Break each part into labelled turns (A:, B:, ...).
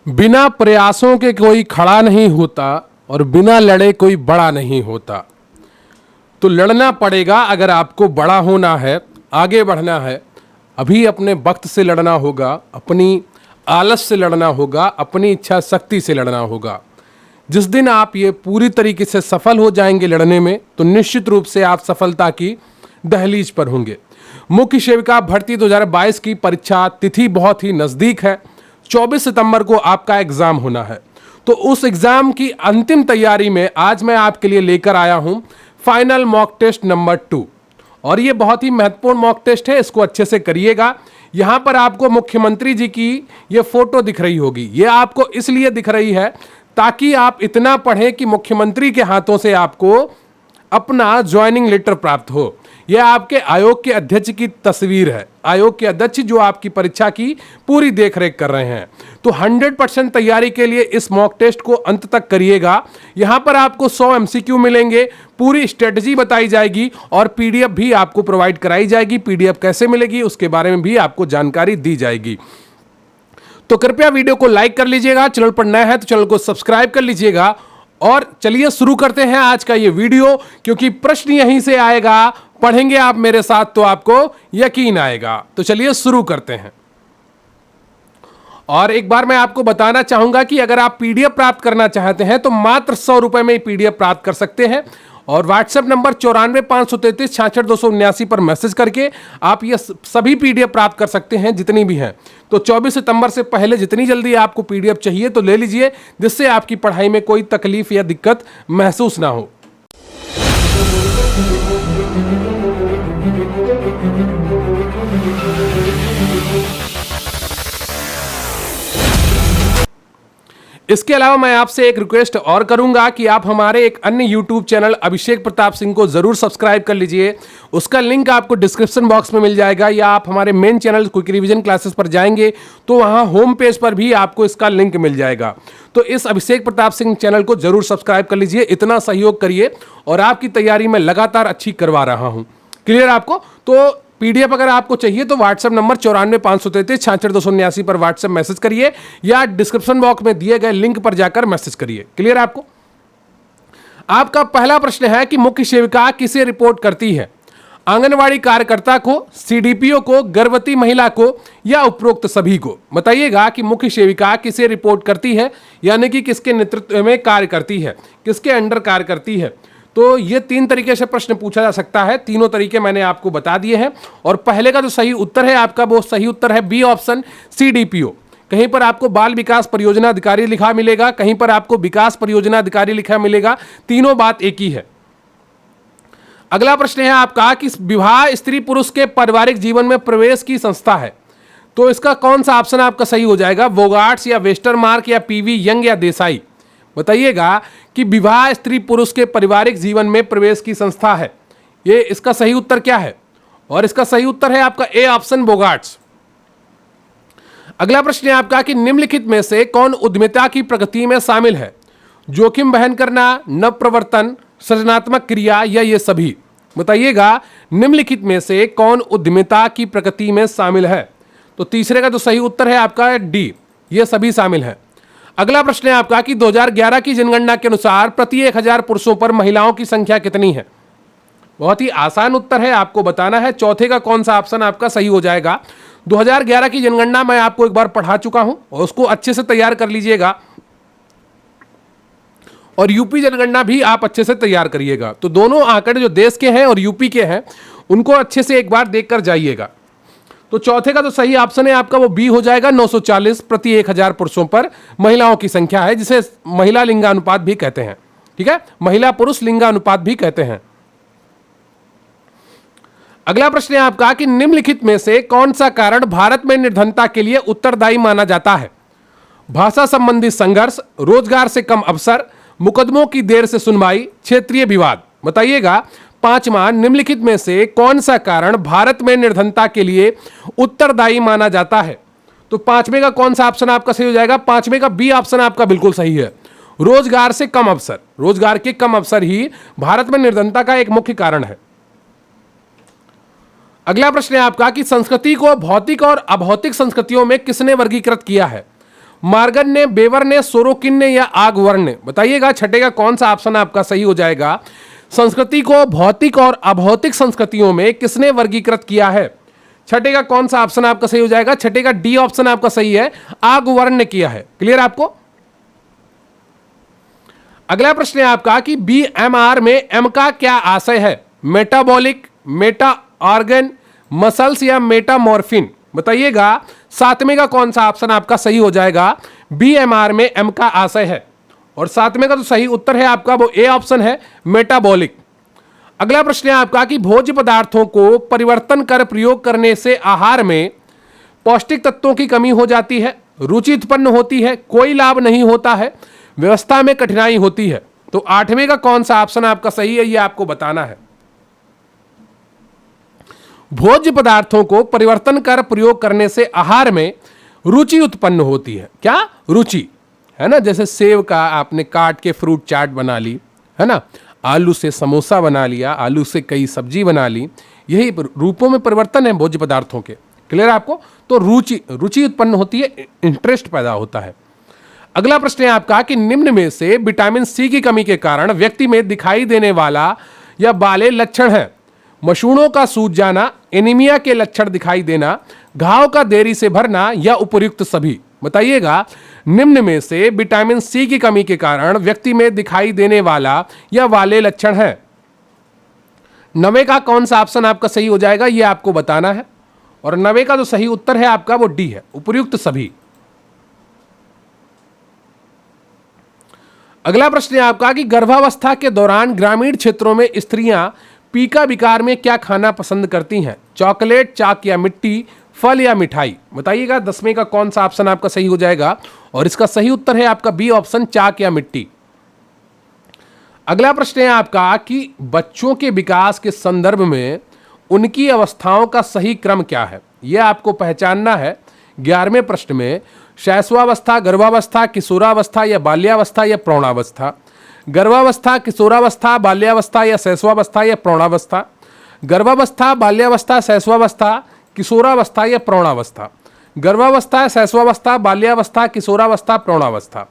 A: बिना प्रयासों के कोई खड़ा नहीं होता और बिना लड़े कोई बड़ा नहीं होता। तो लड़ना पड़ेगा अगर आपको बड़ा होना है, आगे बढ़ना है। अभी अपने वक्त से लड़ना होगा, अपनी आलस से लड़ना होगा, अपनी इच्छा शक्ति से लड़ना होगा। जिस दिन आप ये पूरी तरीके से सफल हो जाएंगे लड़ने में, तो निश्चित रूप से आप सफलता की दहलीज पर होंगे। मुख्य सेविका भर्ती 2022 की परीक्षा तिथि बहुत ही नज़दीक है। 24 सितंबर को आपका एग्ज़ाम होना है। तो उस एग्ज़ाम की अंतिम तैयारी में आज मैं आपके लिए लेकर आया हूं फाइनल मॉक टेस्ट नंबर 2। और ये बहुत ही महत्वपूर्ण मॉक टेस्ट है, इसको अच्छे से करिएगा। यहां पर आपको मुख्यमंत्री जी की ये फोटो दिख रही होगी। ये आपको इसलिए दिख रही है ताकि आप इतना पढ़ें कि मुख्यमंत्री के हाथों से आपको अपना ज्वाइनिंग लेटर प्राप्त हो। यह आपके आयोग के अध्यक्ष की तस्वीर है। आयोग के अध्यक्ष जो आपकी परीक्षा की पूरी देखरेख कर रहे हैं। तो 100% तैयारी के लिए इस मॉक टेस्ट को अंत तक करिएगा। यहां पर आपको 100 MCQ मिलेंगे, पूरी स्ट्रेटजी बताई जाएगी और पीडीएफ भी आपको प्रोवाइड कराई जाएगी। पीडीएफ कैसे मिलेगी उसके बारे में भी आपको जानकारी दी जाएगी। तो कृपया वीडियो को लाइक कर लीजिएगा, चैनल पर नया है तो चैनल को सब्सक्राइब कर लीजिएगा। और चलिए शुरू करते हैं आज का ये वीडियो, क्योंकि प्रश्न यहीं से आएगा। पढ़ेंगे आप मेरे साथ तो आपको यकीन आएगा। तो चलिए शुरू करते हैं। और एक बार मैं आपको बताना चाहूंगा कि अगर आप पीडीएफ प्राप्त करना चाहते हैं तो मात्र 100 रुपए में पीडीएफ प्राप्त कर सकते हैं। और व्हाट्सएप नंबर 9453366279 पर मैसेज करके आप ये सभी पीडीएफ प्राप्त कर सकते हैं जितनी भी हैं। तो 24 सितंबर से पहले जितनी जल्दी आपको पीडीएफ चाहिए तो ले लीजिए, जिससे आपकी पढ़ाई में कोई तकलीफ या दिक्कत महसूस ना हो। इसके अलावा मैं आपसे एक रिक्वेस्ट और करूंगा कि आप हमारे एक अन्य YouTube चैनल अभिषेक प्रताप सिंह को जरूर सब्सक्राइब कर लीजिए। उसका लिंक आपको डिस्क्रिप्शन बॉक्स में मिल जाएगा, या आप हमारे main channel quick revision classes पर जाएंगे तो वहां होम पेज पर भी आपको इसका लिंक मिल जाएगा। तो इस अभिषेक प्रताप सिंह चैनल को जरूर सब्सक्राइब कर लीजिए, इतना सहयोग करिए और आपकी तैयारी में लगातार अच्छी करवा रहा हूं। क्लियर आपको? तो पीडीएफ अगर आपको चाहिए तो व्हाट्सएप नंबर 9453366279 पर व्हाट्सएप मैसेज करिए, या डिस्क्रिप्शन बॉक्स में दिए गए लिंक पर जाकर मैसेज करिए। क्लियर आपको? आपका पहला प्रश्न है कि मुख्य सेविका किसे रिपोर्ट करती है? आंगनवाड़ी कार्यकर्ता को, सीडीपीओ को, गर्भवती महिला को, या उपरोक्त सभी को? बताइएगा कि मुख्य सेविका किसे रिपोर्ट करती है, यानी कि किसके नेतृत्व में कार्य करती है, किसके अंडर कार्य करती है। तो ये 3 तरीके से प्रश्न पूछा जा सकता है। तीनों तरीके मैंने आपको बता दिए हैं। और पहले का जो सही उत्तर है आपका, वो सही उत्तर है बी ऑप्शन, सीडीपीओ। कहीं पर आपको बाल विकास परियोजना अधिकारी लिखा मिलेगा, कहीं पर आपको विकास परियोजना अधिकारी लिखा मिलेगा। तीनों बात एक ही है। अगला प्रश्न है आपका कि विवाह स्त्री पुरुष के पारिवारिक जीवन में प्रवेश की संस्था है। तो इसका कौन सा ऑप्शन आपका सही हो जाएगा? वोगार्ट्स या वेस्टरमार्क या पीवी यंग या देसाई? बताइएगा कि विवाह स्त्री पुरुष के पारिवारिक जीवन में प्रवेश की संस्था है। ये इसका सही उत्तर क्या है? और इसका सही उत्तर है आपका ए ऑप्शन, वोगार्ट्स। अगला प्रश्न है आपका कि निम्नलिखित में से कौन उद्यमिता की प्रगति में शामिल है? जोखिम वहन करना, नव प्रवर्तन, सृजनात्मक क्रिया, या ये सभी? बताइएगा निम्नलिखित में से कौन उद्यमिता की प्रगति में शामिल है? तो तीसरे का जो सही उत्तर है आपका डी, ये सभी शामिल है। अगला प्रश्न है आपका कि 2011 की जनगणना के अनुसार प्रति 1000 पुरुषों पर महिलाओं की संख्या कितनी है? बहुत ही आसान उत्तर है, आपको बताना है। चौथे का कौन सा ऑप्शन आपका सही हो जाएगा? 2011 की जनगणना मैं आपको एक बार पढ़ा चुका हूं और उसको अच्छे से तैयार कर लीजिएगा। और यूपी जनगणना भी आप अच्छे से तैयार करिएगा। तो दोनों आंकड़े जो देश के हैं और यूपी के हैं उनको अच्छे से एक बार देखकर जाइएगा। तो चौथे का जो सही ऑप्शन है आपका वो बी हो जाएगा। 940 प्रति 1000 पुरुषों पर महिलाओं की संख्या है, जिसे महिला लिंगानुपात भी कहते हैं। ठीक है, महिला पुरुष लिंगानुपात भी कहते हैं। अगला प्रश्न है आपका कि निम्नलिखित में से कौन सा कारण भारत में निर्धनता के लिए उत्तरदायी माना जाता है? भाषा संबंधी संघर्ष, रोजगार से कम अवसर, मुकदमों की देर से सुनवाई, क्षेत्रीय विवाद? बताइएगा पांचवा, निम्नलिखित में से कौन सा कारण भारत में निर्धनता के लिए उत्तरदायी माना जाता है? तो पांचवे का कौन सा ऑप्शन आपका सही हो जाएगा? पांचवे का बी ऑप्शन आपका बिल्कुल सही है, रोजगार से कम अवसर। रोजगार के कम अवसर ही भारत में निर्धनता का एक मुख्य कारण है। अगला प्रश्न है आपका कि संस्कृति को भौतिक और अभौतिक संस्कृतियों में किसने वर्गीकृत किया है? मार्गन्य, बेवर्ण्य, सोरोकिन्य या आगवर्ण्य? बताइएगा छठे का कौन सा ऑप्शन आपका सही हो जाएगा। संस्कृति को भौतिक और अभौतिक संस्कृतियों में किसने वर्गीकृत किया है? छठे का कौन सा ऑप्शन आपका सही हो जाएगा? छठे का डी ऑप्शन आपका सही है, आगवर्ण्य किया है। क्लियर आपको? अगला प्रश्न है आपका कि बीएमआर में एम का क्या आशय है? मेटाबॉलिक, मेटा ऑर्गन, मसल्स या मेटामॉर्फिन? बताइएगा सातवें का कौन सा ऑप्शन आपका सही हो जाएगा। बीएमआर में एम का आशय है, और सातवें का तो सही उत्तर है आपका वो ए ऑप्शन है, मेटाबॉलिक। अगला प्रश्न है आपका कि भोज्य पदार्थों को परिवर्तन कर प्रयोग करने से आहार में पौष्टिक तत्वों की कमी हो जाती है, रुचि उत्पन्न होती है, कोई लाभ नहीं होता है, व्यवस्था में कठिनाई होती है। तो आठवें का कौन सा ऑप्शन आपका सही है, यह आपको बताना है। भोज्य पदार्थों को परिवर्तन कर प्रयोग करने से आहार में रुचि उत्पन्न होती है। क्या रुचि है ना, जैसे सेव का आपने काट के फ्रूट चाट बना ली है ना, आलू से समोसा बना लिया, आलू से कई सब्जी बना ली, यही रूपों में परिवर्तन है भोज्य पदार्थों के। क्लियर आपको? तो रुचि उत्पन्न होती है, इंटरेस्ट पैदा होता है। अगला प्रश्न है आपका कि निम्न में से विटामिन सी की कमी के कारण व्यक्ति में दिखाई देने वाला या वाले लक्षण है? मसूड़ों का सूज जाना, एनीमिया के लक्षण दिखाई देना, घाव का देरी से भरना या उपर्युक्त सभी? बताइएगा निम्न में से विटामिन सी की कमी के कारण व्यक्ति में दिखाई देने वाला या वाले लक्षण है। नवे का कौन सा ऑप्शन आपका सही हो जाएगा, यह आपको बताना है, और नवे का जो सही उत्तर है आपका वो डी है, उपर्युक्त सभी। अगला प्रश्न है आपका कि गर्भावस्था के दौरान ग्रामीण क्षेत्रों में स्त्रियां पीका विकार में क्या खाना पसंद करती हैं? चॉकलेट, चाक या मिट्टी, फल या मिठाई? बताइएगा 10वें का कौन सा ऑप्शन आपका सही हो जाएगा, और इसका सही उत्तर है आपका बी ऑप्शन, चाक या मिट्टी। अगला प्रश्न है आपका कि बच्चों के विकास के संदर्भ में उनकी अवस्थाओं का सही क्रम क्या है? यह आपको पहचानना है। 11वें प्रश्न में शैशवावस्था, गर्भावस्था, किशोरावस्था या बाल्यावस्था या प्रौढ़ावस्था? गर्भावस्था, किशोरावस्था, बाल्यावस्था या शैशवावस्था या प्रौढ़ावस्था? गर्भावस्था, बाल्यावस्था, शैशवावस्था, किशोरावस्था या प्रौढ़ावस्था? गर्भावस्था, शैशवावस्था, बाल्यावस्था, किशोरावस्था, प्रौढ़ावस्था?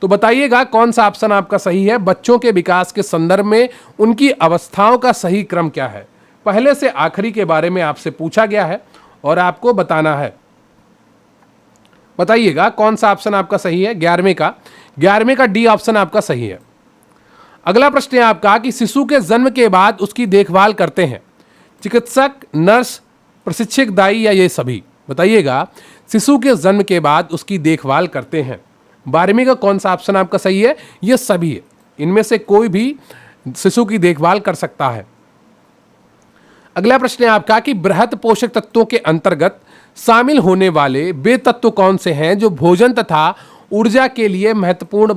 A: तो बताइएगा कौन सा ऑप्शन आपका सही है। बच्चों के विकास के संदर्भ में उनकी अवस्थाओं का सही क्रम क्या है? पहले से आखिरी के बारे में आपसे पूछा गया है और आपको बताना है। बताइएगा कौन सा ऑप्शन आपका सही है। 11वें का डी ऑप्शन आपका सही है। अगला प्रश्न है आपका कि शिशु के जन्म के बाद उसकी देखभाल करते हैं चिकित्सक, नर्स, प्रशिक्षक, दाई या ये सभी? बताइएगा शिशु के जन्म के बाद उसकी देखभाल करते हैं। 12वें का कौन सा ऑप्शन आपका सही है? ये सभी है, इनमें से कोई भी शिशु की देखभाल कर सकता है। अगला प्रश्न है आपका कि बृहत पोषक तत्वों के अंतर्गत शामिल होने वाले वे तत्व कौन से हैं जो भोजन तथा ऊर्जा के लिए महत्वपूर्ण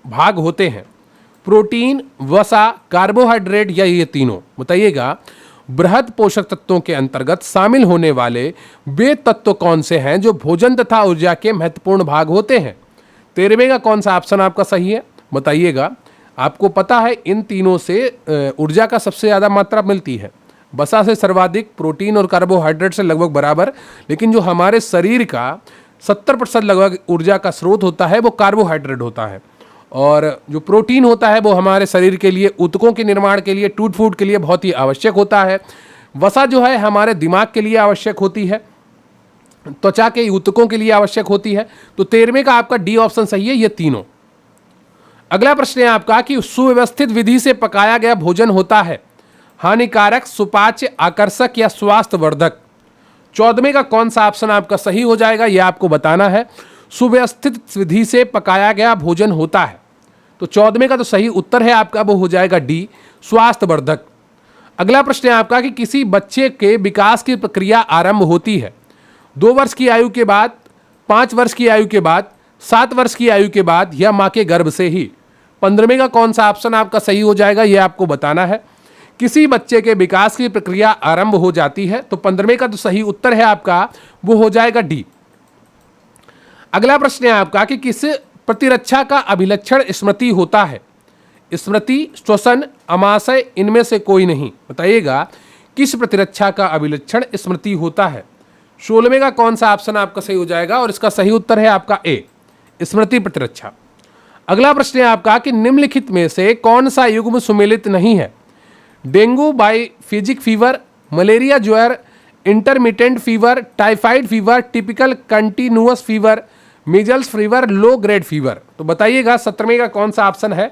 A: भाग होते हैं? प्रोटीन, वसा, कार्बोहाइड्रेट या ये तीनों? बताइएगा बृहत पोषक तत्वों के अंतर्गत शामिल होने वाले वे तत्व कौन से हैं जो भोजन तथा ऊर्जा के महत्वपूर्ण भाग होते हैं? 13वें का कौन सा ऑप्शन आपका सही है? बताइएगा। आपको पता है इन तीनों से ऊर्जा का सबसे ज़्यादा मात्रा मिलती है, वसा से सर्वाधिक, प्रोटीन और कार्बोहाइड्रेट से लगभग बराबर, लेकिन जो हमारे शरीर का 70% लगभग ऊर्जा का स्रोत होता है वो कार्बोहाइड्रेट होता है, और जो प्रोटीन होता है वो हमारे शरीर के लिए, ऊतकों के निर्माण के लिए, टूट फूट के लिए बहुत ही आवश्यक होता है। वसा जो है हमारे दिमाग के लिए आवश्यक होती है, त्वचा के ऊतकों के लिए आवश्यक होती है। तो 13वें का आपका डी ऑप्शन सही है, ये तीनों। अगला प्रश्न है आपका कि सुव्यवस्थित विधि से पकाया गया भोजन होता है हानिकारक, सुपाच्य, आकर्षक या स्वास्थ्यवर्धक? 14वें का कौन सा ऑप्शन आपका सही हो जाएगा, यह आपको बताना है। सुव्यवस्थित विधि से पकाया गया भोजन होता है, तो 14वें का तो सही उत्तर है आपका वो हो जाएगा डी, स्वास्थ्यवर्धक। अगला प्रश्न है आपका कि किसी बच्चे के विकास की प्रक्रिया आरंभ होती है 2 वर्ष की आयु के बाद, 5 वर्ष की आयु के बाद, 7 वर्ष की आयु के बाद या माँ के गर्भ से ही? 15वें का कौन सा ऑप्शन आपका सही हो जाएगा, यह आपको बताना है। किसी बच्चे के विकास की प्रक्रिया आरंभ हो जाती है, तो 15वें का तो सही उत्तर है आपका वो हो जाएगा डी। अगला प्रश्न है आपका कि किस प्रतिरक्षा का अभिलक्षण स्मृति होता है? स्मृति, श्वसन, अमाशय, इनमें से कोई नहीं? बताइएगा किस प्रतिरक्षा का अभिलक्षण स्मृति होता है। 16वें का कौन सा ऑप्शन आपका सही हो जाएगा, और इसका सही उत्तर है आपका ए, स्मृति प्रतिरक्षा। अगला प्रश्न है आपका कि निम्नलिखित में से कौन सा युग्म सुमेलित नहीं है? डेंगू बाइफिजिक फीवर, मलेरिया ज्वर, intermittent fever, typhoid fever, typical continuous fever, measles fever, low grade fever. तो बताइएगा 17वें का कौन सा ऑप्शन है,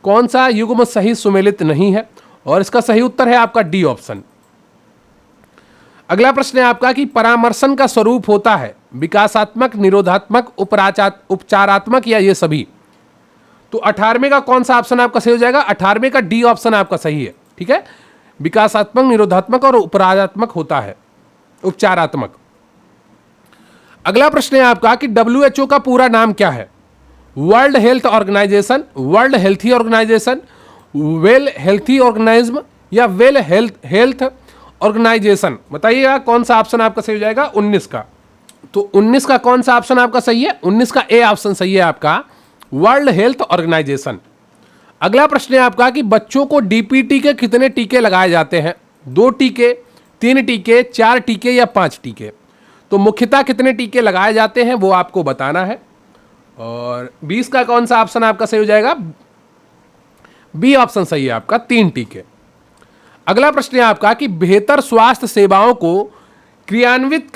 A: कौन सा युग्म सही सुमेलित नहीं है? और इसका सही उत्तर है आपका डी ऑप्शन। अगला प्रश्न है आपका कि परामर्शन का स्वरूप होता है विकासात्मक, निरोधात्मक, उपचारात्मक या ये सभी? तो 18वें का कौन सा ऑप्शन आपका सही हो जाएगा? 18वें का डी ऑप्शन आपका सही है। ठीक है, विकासात्मक, निरोधात्मक और उपचारात्मक होता है, उपचारात्मक। अगला प्रश्न है आपका कि WHO का पूरा नाम क्या है? World health organisation, world healthy organisation, well healthy organism या वेल हेल्थ ऑर्गेनाइजेशन? बताइएगा कौन सा ऑप्शन आपका सही हो जाएगा? 19 का। तो 19 का कौन सा ऑप्शन आपका सही है? 19 का ए ऑप्शन सही है आपका, वर्ल्ड हेल्थ ऑर्गेनाइजेशन। अगला प्रश्न है आपका कि बच्चों को DPT के कितने टीके लगाए जाते हैं? 2 टीके, 3 टीके, 4 टीके या 5 टीके? तो मुख्यतः कितने टीके लगाए जाते हैं वो आपको बताना है। और 20 का कौन सा ऑप्शन आपका सही हो जाएगा? बी ऑप्शन सही है आपका, 3 टीके। अगला प्रश्न है आपका कि बेहतर स्वास्थ्य सेवाओं को क्रियान्वित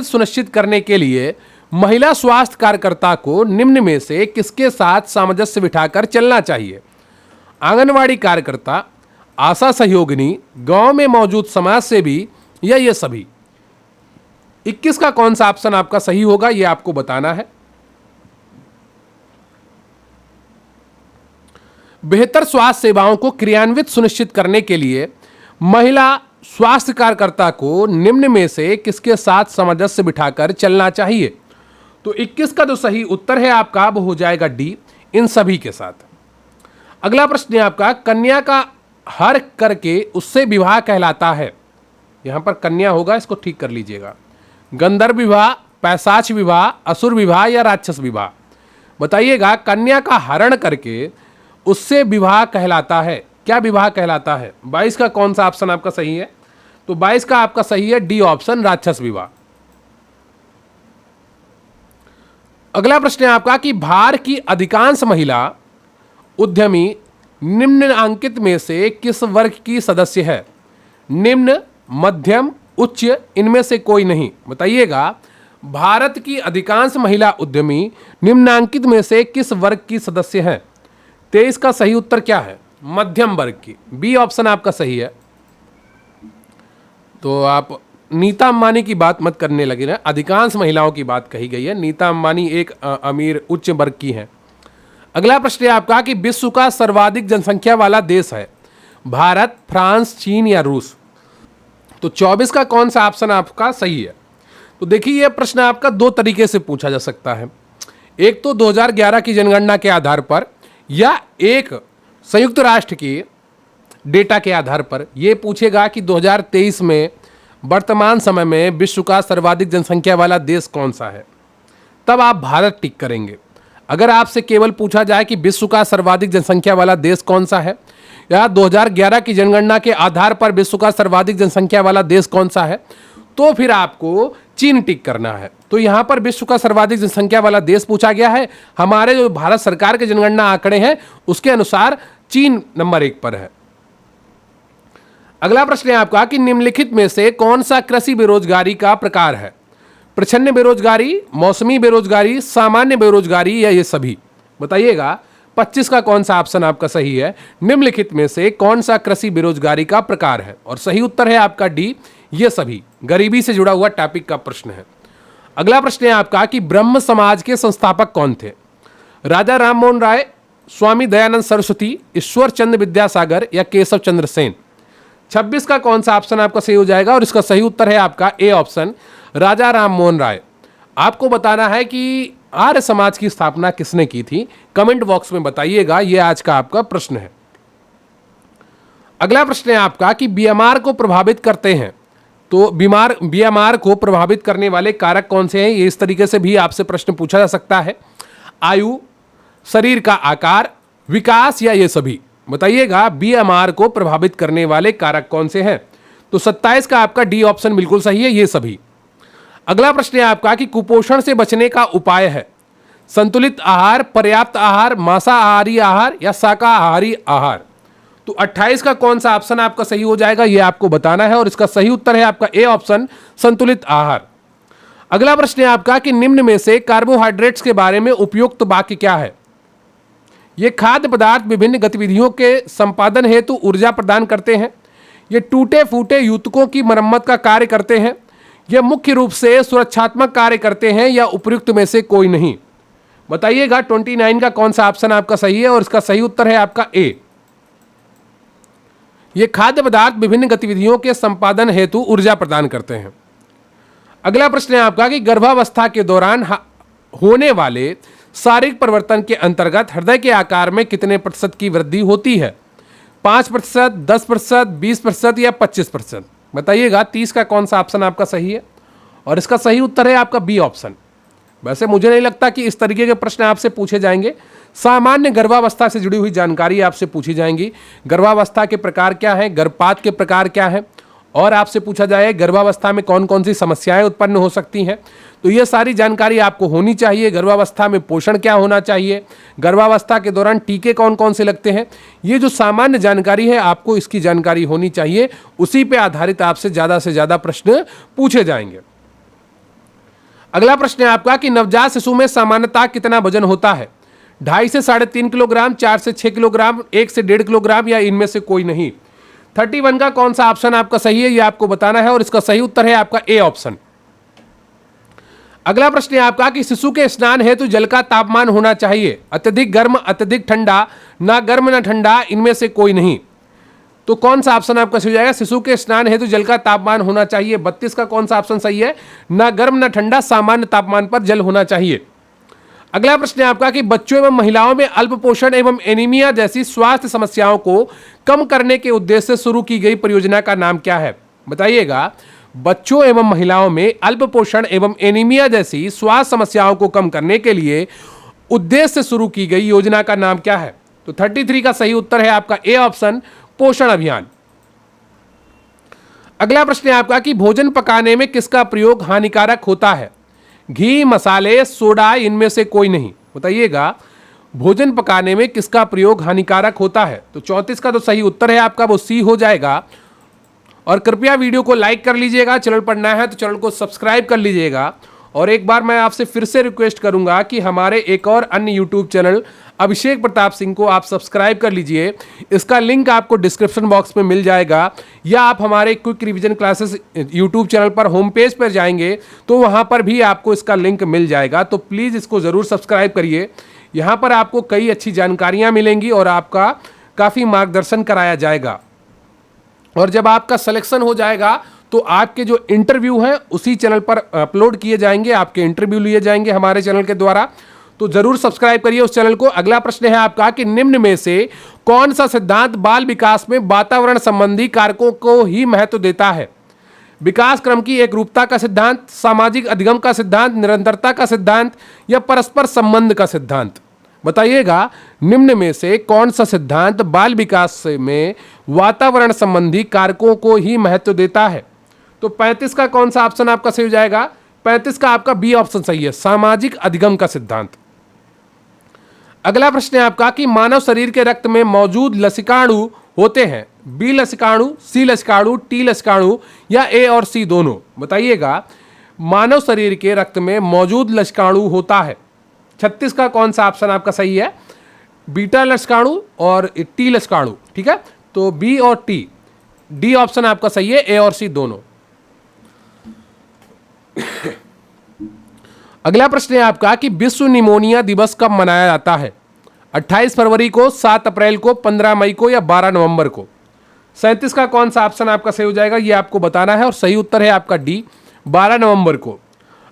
A: सुनिश्चित करने के लिए महिला स्वास्थ्य कार्यकर्ता को निम्न में से किसके साथ सामंजस्य बिठाकर चलना चाहिए? आंगनवाड़ी कार्यकर्ता, आशा सहयोगिनी, गांव में मौजूद समाज सेवी या ये सभी? 21 का कौन सा ऑप्शन आपका सही होगा ये आपको बताना है। बेहतर स्वास्थ्य सेवाओं को क्रियान्वित सुनिश्चित करने के लिए महिला स्वास्थ्य कार्यकर्ता को निम्न में से किसके साथ सामंजस्य बिठाकर चलना चाहिए? तो 21 का जो सही उत्तर है आपका वो हो जाएगा डी, इन सभी के साथ। अगला प्रश्न है आपका कन्या का हर करके उससे विवाह कहलाता है। यहां पर कन्या होगा, इसको ठीक कर लीजिएगा। गंधर्व विवाह, पैशाच विवाह, असुर विवाह या राक्षस विवाह? बताइएगा कन्या का हरण करके उससे विवाह कहलाता है, क्या विवाह कहलाता है? 22 का कौन सा ऑप्शन आपका सही है? तो 22 का आपका सही है डी ऑप्शन, राक्षस विवाह। अगला प्रश्न है आपका कि भारत की अधिकांश महिला उद्यमी निम्नलिखित में से किस वर्ग की सदस्य है? निम्न, मध्यम, उच्च, इनमें से कोई नहीं? बताइएगा भारत की अधिकांश महिला उद्यमी निम्नांकित में से किस वर्ग की सदस्य हैं? 23 का सही उत्तर क्या है? मध्यम वर्ग की, बी ऑप्शन आपका सही है। तो आप नीता अंबानी की बात मत करने लगे ना, अधिकांश महिलाओं की बात कही गई है। नीता अंबानी एक अमीर उच्च वर्ग की हैं। अगला प्रश्न है आपका कि विश्व का सर्वाधिक जनसंख्या वाला देश है भारत, फ्रांस, चीन या रूस? तो 24 का कौन सा ऑप्शन आपका सही है? तो देखिए यह प्रश्न आपका 2 तरीके से पूछा जा सकता है। एक तो 2011 की जनगणना के आधार पर या एक संयुक्त राष्ट्र के डेटा के आधार पर यह पूछेगा कि 2023 में वर्तमान समय में विश्व का सर्वाधिक जनसंख्या वाला देश कौन सा है, तब आप भारत टिक करेंगे। अगर आपसे केवल पूछा जाए कि विश्व का सर्वाधिक जनसंख्या वाला देश कौन सा है या 2011 की जनगणना के आधार पर विश्व का सर्वाधिक जनसंख्या वाला देश कौन सा है, तो फिर आपको चीन टिक करना है। तो यहां पर विश्व का सर्वाधिक जनसंख्या वाला देश पूछा गया है। हमारे जो भारत सरकार के जनगणना आंकड़े हैं उसके अनुसार चीन नंबर 1 पर है। अगला प्रश्न है आपका कि निम्नलिखित में से कौन सा कृषि बेरोजगारी का प्रकार है? प्रच्छन्न बेरोजगारी, मौसमी बेरोजगारी, सामान्य बेरोजगारी या ये सभी? बताइएगा 25 का कौन सा ऑप्शन आपका सही है? निम्नलिखित में से कौन सा कृषि बेरोजगारी का प्रकार है? और सही उत्तर है आपका डी, ये सभी। गरीबी से जुड़ा हुआ टॉपिक का प्रश्न है। अगला प्रश्न है आपका कि ब्रह्म समाज के संस्थापक कौन थे? राजा राम मोहन राय, स्वामी दयानंद सरस्वती, ईश्वर चंद्र विद्यासागर या केशव चंद्र सेन? 26 का कौन सा ऑप्शन आपका सही हो जाएगा? और इसका सही उत्तर है आपका ए ऑप्शन, राजा राम मोहन राय। आपको बताना है कि आर्य समाज की स्थापना किसने की थी, कमेंट बॉक्स में बताइएगा। यह आज का आपका प्रश्न है। अगला प्रश्न है आपका कि बीएमआर को प्रभावित करते हैं, तो बीएमआर को प्रभावित करने वाले कारक कौन से हैं? ये इस तरीके से भी आपसे प्रश्न पूछा जा सकता है। आयु, शरीर का आकार, विकास या ये सभी? बताइएगा बीएमआर को प्रभावित करने वाले कारक कौन से हैं? तो 27 का आपका डी ऑप्शन बिल्कुल सही है, ये सभी। अगला प्रश्न है आपका कि कुपोषण से बचने का उपाय है संतुलित आहार, पर्याप्त आहार, मांसाहारी आहार या शाकाहारी आहार। तो 28 का कौन सा ऑप्शन आपका सही हो जाएगा ये आपको बताना है और इसका सही उत्तर है आपका ए ऑप्शन संतुलित आहार। अगला प्रश्न है आपका कि निम्न में से कार्बोहाइड्रेट्स के बारे में उपयुक्त वाक्य क्या है। ये खाद्य पदार्थ विभिन्न गतिविधियों के संपादन हेतु ऊर्जा प्रदान करते हैं, ये टूटे फूटे युतकों की मरम्मत का कार्य करते हैं, यह मुख्य रूप से सुरक्षात्मक कार्य करते हैं या उपयुक्त में से कोई नहीं। बताइएगा 29 का कौन सा ऑप्शन आपका सही है और इसका सही उत्तर है आपका ए। ये खाद्य पदार्थ विभिन्न गतिविधियों के संपादन हेतु ऊर्जा प्रदान करते हैं। अगला प्रश्न है आपका कि गर्भावस्था के दौरान होने वाले शारीरिक परिवर्तन के अंतर्गत हृदय के आकार में कितने प्रतिशत की वृद्धि होती है। 5%, 10%, 20% या 25%। बताइएगा 30 का कौन सा ऑप्शन आपका सही है और इसका सही उत्तर है आपका बी ऑप्शन। वैसे मुझे नहीं लगता कि इस तरीके के प्रश्न आपसे पूछे जाएंगे। सामान्य गर्भावस्था से जुड़ी हुई जानकारी आपसे पूछी जाएंगी। गर्भावस्था के प्रकार क्या है, गर्भपात के प्रकार क्या है, और आपसे पूछा जाए गर्भावस्था में कौन कौन सी समस्याएं उत्पन्न हो सकती हैं। तो ये सारी जानकारी आपको होनी चाहिए। गर्भावस्था में पोषण क्या होना चाहिए, गर्भावस्था के दौरान टीके कौन कौन से लगते हैं, ये जो सामान्य जानकारी है आपको इसकी जानकारी होनी चाहिए। उसी पे आधारित आपसे ज़्यादा प्रश्न पूछे जाएंगे। अगला प्रश्न है आपका कि नवजात शिशु में सामान्यतः कितना वजन होता है। 2.5 से 3.5 किलोग्राम, 4 से 6 किलोग्राम, 1 से 1.5 किलोग्राम या इनमें से कोई नहीं। 31 का कौन सा ऑप्शन आपका सही है ये आपको बताना है और इसका सही उत्तर है आपका ए ऑप्शन। अगला प्रश्न है आपका कि शिशु के स्नान हेतु जल का तापमान होना चाहिए अत्यधिक गर्म, अत्यधिक ठंडा, ना गर्म ना ठंडा, इनमें से कोई नहीं। तो कौन सा ऑप्शन आपका सही हो जाएगा। शिशु के स्नान हेतु जल का तापमान होना चाहिए 32 का कौन सा ऑप्शन सही है। ना गर्म ना ठंडा, सामान्य तापमान पर जल होना चाहिए। अगला प्रश्न है आपका कि बच्चों एवं महिलाओं में अल्प पोषण एवं एनीमिया जैसी स्वास्थ्य समस्याओं को कम करने के उद्देश्य से शुरू की गई परियोजना का नाम क्या है। बताइएगा बच्चों एवं महिलाओं में अल्प पोषण एवं एनीमिया जैसी स्वास्थ्य समस्याओं को कम करने के लिए उद्देश्य से शुरू की गई योजना का नाम क्या है। तो 33 का सही उत्तर है आपका ए ऑप्शन, पोषण अभियान। अगला प्रश्न है आपका कि भोजन पकाने में किसका प्रयोग हानिकारक होता है। घी, मसाले, सोडा, इनमें से कोई नहीं। बताइएगा भोजन पकाने में किसका प्रयोग हानिकारक होता है। तो 34 का तो सही उत्तर है आपका वो सी हो जाएगा। और कृपया वीडियो को लाइक कर लीजिएगा, चैनल पर नया है तो चैनल को सब्सक्राइब कर लीजिएगा। और एक बार मैं आपसे फिर से रिक्वेस्ट करूंगा कि हमारे एक और अन्य यूट्यूब चैनल अभिषेक प्रताप सिंह को आप सब्सक्राइब कर लीजिए। इसका लिंक आपको डिस्क्रिप्शन बॉक्स में मिल जाएगा, या आप हमारे quick revision classes YouTube channel पर होम पेज पर जाएंगे तो वहां पर भी आपको इसका लिंक मिल जाएगा। तो प्लीज़ इसको ज़रूर सब्सक्राइब करिए। यहाँ पर आपको कई अच्छी जानकारियाँ मिलेंगी और आपका काफ़ी मार्गदर्शन कराया जाएगा। और जब आपका सिलेक्शन हो जाएगा तो आपके जो इंटरव्यू हैं उसी चैनल पर अपलोड किए जाएंगे, आपके इंटरव्यू लिए जाएंगे हमारे चैनल के द्वारा। तो जरूर सब्सक्राइब करिए उस चैनल को। अगला प्रश्न है आपका कि निम्न में से कौन सा सिद्धांत बाल विकास में वातावरण संबंधी कारकों को ही महत्व देता है। विकास क्रम की एकरूपता का सिद्धांत, सामाजिक अधिगम का सिद्धांत, निरंतरता का सिद्धांत या परस्पर संबंध का सिद्धांत। बताइएगा निम्न में से कौन सा सिद्धांत बाल विकास में वातावरण संबंधी कारकों को ही महत्व देता है। तो 35 का कौन सा ऑप्शन आपका सही हो जाएगा। 35 का आपका बी ऑप्शन सही है, सामाजिक अधिगम का सिद्धांत। अगला प्रश्न है आपका कि मानव शरीर के रक्त में मौजूद लसिकाणु होते हैं बी लसिकाणु, सी लसिकाणु, टी लसिकाणु या ए और सी दोनों। बताइएगा मानव शरीर के रक्त में मौजूद लसिकाणु होता है। 36 का कौन सा ऑप्शन आपका सही है, बीटा लसिकाणु और टी लसिकाणु। ठीक है, तो बी और टी, डी ऑप्शन आपका सही है, ए और सी दोनों। अगला प्रश्न है आपका कि विश्व निमोनिया दिवस कब मनाया जाता है। 28 फरवरी को, 7 अप्रैल को, 15 मई को या 12 नवंबर को। 37 का कौन सा ऑप्शन आपका सही हो जाएगा ये आपको बताना है और सही उत्तर है आपका डी, 12 नवंबर को।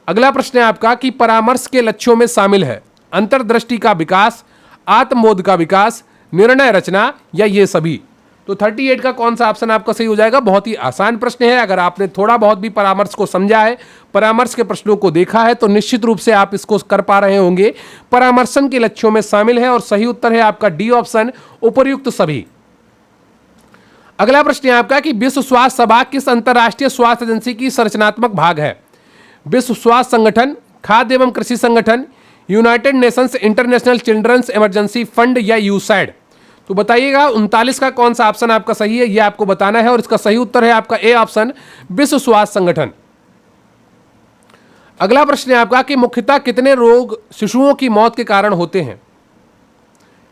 A: अगला प्रश्न है आपका कि परामर्श के लक्ष्यों में शामिल है अंतर्दृष्टि का विकास, आत्मबोध का विकास, निर्णय रचना या ये सभी। तो 38 का कौन सा ऑप्शन आपका सही हो जाएगा। बहुत ही आसान प्रश्न है, अगर आपने थोड़ा बहुत भी परामर्श को समझा है, परामर्श के प्रश्नों को देखा है तो निश्चित रूप से आप इसको कर पा रहे होंगे। परामर्शन के लक्ष्यों में शामिल है और सही उत्तर है आपका डी ऑप्शन, उपर्युक्त सभी। अगला प्रश्न है आपका कि विश्व स्वास्थ्य सभा किस अंतर्राष्ट्रीय स्वास्थ्य एजेंसी की संरचनात्मक भाग है। विश्व स्वास्थ्य संगठन, खाद्य एवं कृषि संगठन, United Nations International Children's Emergency Fund या यूसैड। तो बताइएगा 39 का कौन सा ऑप्शन आपका सही है, ये आपको बताना है और इसका सही उत्तर है आपका ए ऑप्शन, विश्व स्वास्थ्य संगठन। अगला प्रश्न है आपका कि मुख्यतः कितने रोग शिशुओं की मौत के कारण होते हैं।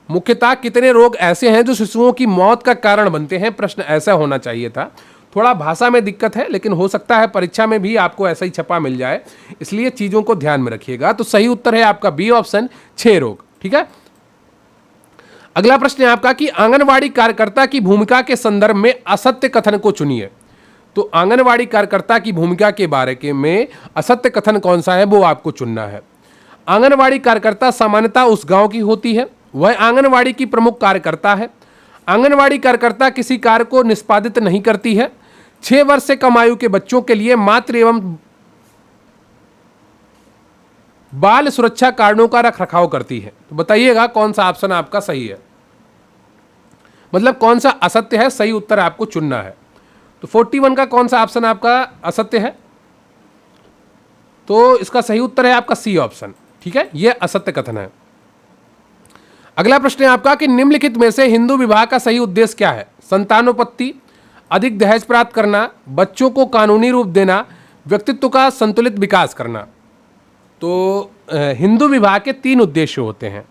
A: मुख्यतः कितने रोग ऐसे हैं जो शिशुओं की मौत का कारण बनते हैं। प्रश्न ऐसा होना चाहिए था, थोड़ा भाषा में दिक्कत है लेकिन हो सकता है परीक्षा में भी आपको ऐसा ही छपा मिल जाए, इसलिए चीजों को ध्यान में रखिएगा। तो सही उत्तर है आपका बी ऑप्शन, 6 रोग। ठीक है। अगला प्रश्न है आपका कि आंगनवाड़ी कार्यकर्ता की भूमिका के संदर्भ में असत्य कथन को चुनिए। तो आंगनवाड़ी कार्यकर्ता की भूमिका के बारे में असत्य कथन कौन सा है वो आपको चुनना है। आंगनवाड़ी कार्यकर्ता सामान्यतः उस गांव की होती है, वह आंगनवाड़ी की प्रमुख कार्यकर्ता है। आंगनवाड़ी कार्यकर्ता किसी कार्य को निष्पादित नहीं करती है। 6 वर्ष से कम आयु के बच्चों के लिए मातृ एवं बाल सुरक्षा कारणों का रखरखाव करती है। तो बताइएगा कौन सा ऑप्शन आपका सही है, मतलब कौन सा असत्य है, सही उत्तर आपको चुनना है। तो 41 का कौन सा ऑप्शन आपका असत्य है, तो इसका सही उत्तर है आपका सी ऑप्शन। ठीक है, यह असत्य कथन है। अगला प्रश्न है आपका कि निम्नलिखित में से हिंदू विवाह का सही उद्देश्य क्या है। संतानोत्पत्ति, अधिक दहेज प्राप्त करना, बच्चों को कानूनी रूप देना, व्यक्तित्व का संतुलित विकास करना। तो हिंदू विवाह के 3 उद्देश्य होते हैं।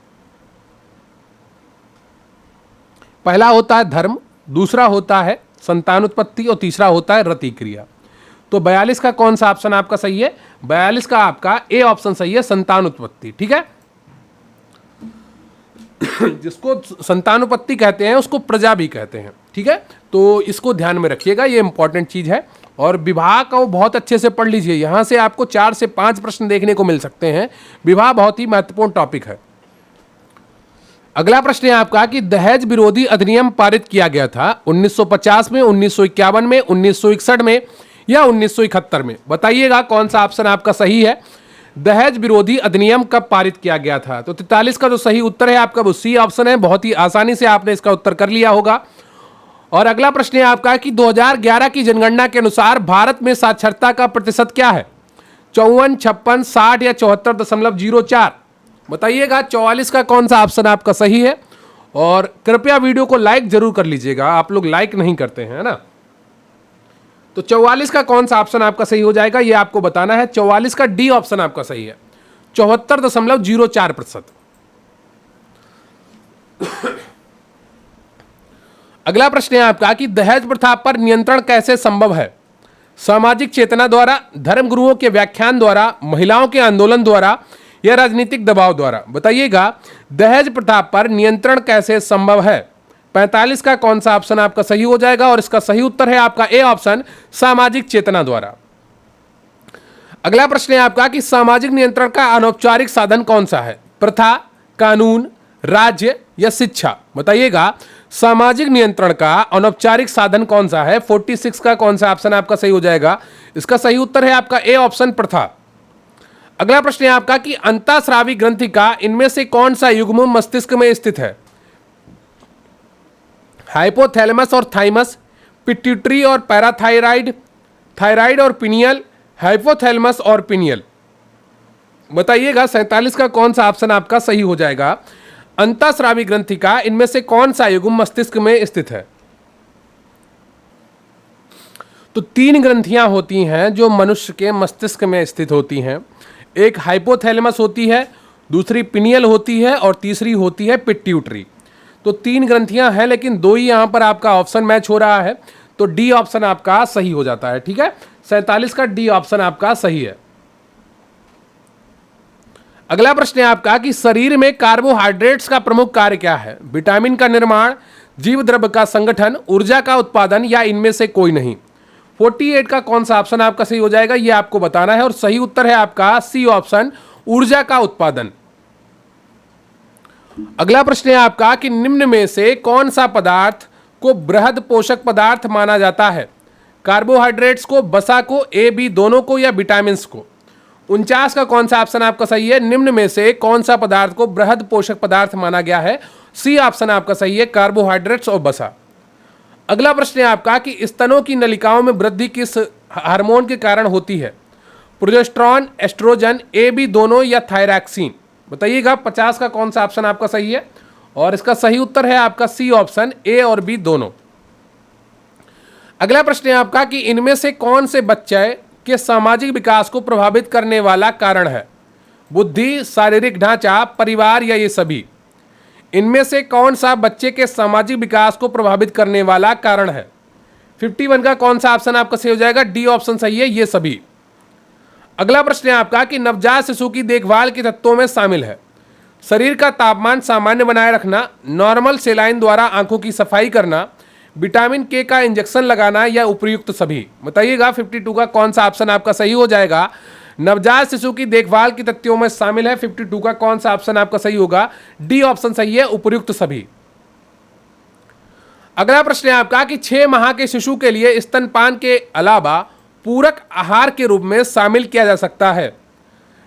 A: पहला होता है धर्म, दूसरा होता है संतानोत्पत्ति और तीसरा होता है रति क्रिया। तो 42 का कौन सा ऑप्शन आपका सही है, 42 का आपका ए ऑप्शन सही है, संतानोत्पत्ति। ठीक है, जिसको संतानोत्पत्ति कहते हैं उसको प्रजा भी कहते हैं। ठीक है, तो इसको ध्यान में रखिएगा, ये इंपॉर्टेंट चीज है। और विवाह का वो बहुत अच्छे से पढ़ लीजिए, यहां से आपको 4 से 5 प्रश्न देखने को मिल सकते हैं। विवाह बहुत ही महत्वपूर्ण टॉपिक है। अगला प्रश्न है आपका कि दहेज विरोधी अधिनियम पारित किया गया था 1950 में, 1951 में, 1961 में या 1971 में। बताइएगा कौन सा ऑप्शन आपका सही है। दहेज विरोधी अधिनियम कब पारित किया गया था। तो 43 का जो सही उत्तर है आपका वो सी ऑप्शन है। बहुत ही आसानी से आपने इसका उत्तर कर लिया होगा। और अगला प्रश्न है आपका कि 2011 की जनगणना के अनुसार भारत में साक्षरता का प्रतिशत क्या है। 54, 56, 60 या 74.04। बताइएगा 44 का कौन सा ऑप्शन आपका सही है। और कृपया वीडियो को लाइक जरूर कर लीजिएगा, आप लोग लाइक नहीं करते हैं, है ना। तो 44 का कौन सा ऑप्शन आपका सही हो जाएगा, ये आपको बताना है। 44 का डी ऑप्शन आपका सही है, 74.04%। अगला प्रश्न है आपका कि दहेज प्रथा पर नियंत्रण कैसे संभव है। सामाजिक चेतना द्वारा, धर्म गुरुओं के व्याख्यान द्वारा, महिलाओं के आंदोलन द्वारा या राजनीतिक दबाव द्वारा। बताइएगा दहेज प्रथा पर नियंत्रण कैसे संभव है। 45 का कौन सा ऑप्शन आपका सही हो जाएगा और इसका सही उत्तर है आपका ए ऑप्शन, सामाजिक चेतना द्वारा। अगला प्रश्न है आपका कि सामाजिक नियंत्रण का अनौपचारिक साधन कौन सा है। प्रथा, कानून, राज्य या शिक्षा। बताइएगा सामाजिक नियंत्रण का अनौपचारिक साधन कौन सा है। 46 का कौन सा ऑप्शन आपका सही हो जाएगा। इसका सही उत्तर है आपका ए ऑप्शन, प्रथा। अगला प्रश्न है आपका कि अंतःस्रावी ग्रंथि का इनमें से कौन सा युग्म मस्तिष्क में स्थित है। हाइपोथैलेमस और थाइमस, पिट्यूटरी और पैराथायराइड, थायराइड और पिनियल, हाइपोथैलेमस और पिनियल। बताइएगा 47 का कौन सा ऑप्शन आपका सही हो जाएगा। अंतःस्रावी ग्रंथि का इनमें से कौन सा युग्म मस्तिष्क में स्थित है। तो 3 ग्रंथियां होती हैं जो मनुष्य के मस्तिष्क में स्थित होती हैं। एक हाइपोथैलेमस होती है, दूसरी पिनियल होती है और तीसरी होती है पिट्यूटरी। तो 3 ग्रंथियां हैं लेकिन 2 ही यहां पर आपका ऑप्शन मैच हो रहा है, तो डी ऑप्शन आपका सही हो जाता है। ठीक है, 47 का डी ऑप्शन आपका सही है। अगला प्रश्न है आपका कि शरीर में कार्बोहाइड्रेट्स का प्रमुख कार्य क्या है। विटामिन का निर्माण, जीव द्रव्य का संगठन, ऊर्जा का उत्पादन या इनमें से कोई नहीं। 48 का कौन सा ऑप्शन आपका सही हो जाएगा, ये आपको बताना है और सही उत्तर है आपका सी ऑप्शन, ऊर्जा का उत्पादन। अगला प्रश्न है आपका कि निम्न में से कौन सा पदार्थ को बृहद पोषक पदार्थ माना जाता है। कार्बोहाइड्रेट्स को, वसा को, ए बी दोनों को या विटामिन को। 49 का कौन सा ऑप्शन आपका सही है। निम्न में से कौन सा पदार्थ को बृहद पोषक पदार्थ माना गया है। सी ऑप्शन आपका सही है, कार्बोहाइड्रेट्स और वसा। अगला प्रश्न है आपका कि स्तनों की नलिकाओं में वृद्धि किस हार्मोन के कारण होती है। प्रोजेस्टेरॉन, एस्ट्रोजन, ए बी दोनों या थायरॉक्सिन? बताइएगा 50 का कौन सा ऑप्शन आपका सही है। और इसका सही उत्तर है आपका सी ऑप्शन, ए और बी दोनों। अगला प्रश्न है आपका कि इनमें से कौन से बच्चे के सामाजिक विकास को प्रभावित करने वाला कारण है? बुद्धि, शारीरिक ढांचा, परिवार या ये सभी? इनमें से कौन सा बच्चे के सामाजिक विकास को प्रभावित करने वाला कारण है? 51 का कौन सा ऑप्शन आपका सही हो जाएगा? डी ऑप्शन सही है, ये सभी। अगला प्रश्न है आपका कि नवजात शिशु की देखभाल के तत्वों में शामिल है शरीर का तापमान सामान्य बनाए रखना, नॉर्मल सेलाइन द्वारा आंखों की सफाई करना, विटामिन के का इंजेक्शन लगाना या उपयुक्त सभी? बताइएगा 52 का कौन सा ऑप्शन आपका सही हो जाएगा। नवजात शिशु की देखभाल के तथ्यों में शामिल है 52 का कौन सा ऑप्शन आपका सही होगा? डी ऑप्शन सही है, उपयुक्त सभी। अगला प्रश्न है आपका कि 6 माह के शिशु के लिए स्तनपान के अलावा पूरक आहार के रूप में शामिल किया जा सकता है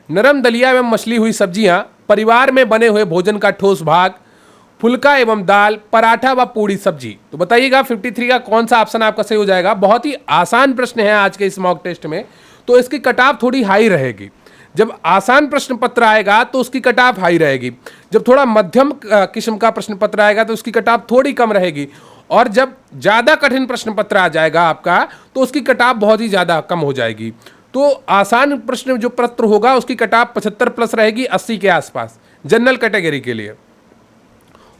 A: नरम दलिया एवं मछली हुई सब्जियां, परिवार में बने हुए भोजन का ठोस भाग, फुल्का एवं दाल, पराठा व पूरी सब्जी? तो बताइएगा 53 का कौन सा ऑप्शन आपका सही हो जाएगा। बहुत ही आसान प्रश्न है आज के इस मॉक टेस्ट में, तो इसकी कट ऑफ थोड़ी हाई रहेगी। जब आसान प्रश्न पत्र आएगा तो उसकी कट ऑफ हाई रहेगी, जब थोड़ा मध्यम किस्म का प्रश्न पत्र आएगा तो उसकी कट ऑफ थोड़ी कम रहेगी, और जब ज़्यादा कठिन प्रश्न पत्र आ जाएगा आपका तो उसकी कट ऑफ बहुत ही ज़्यादा कम हो जाएगी। तो आसान प्रश्न जो पत्र होगा उसकी कट ऑफ 75 प्लस रहेगी, 80 के आसपास जनरल कैटेगरी के लिए,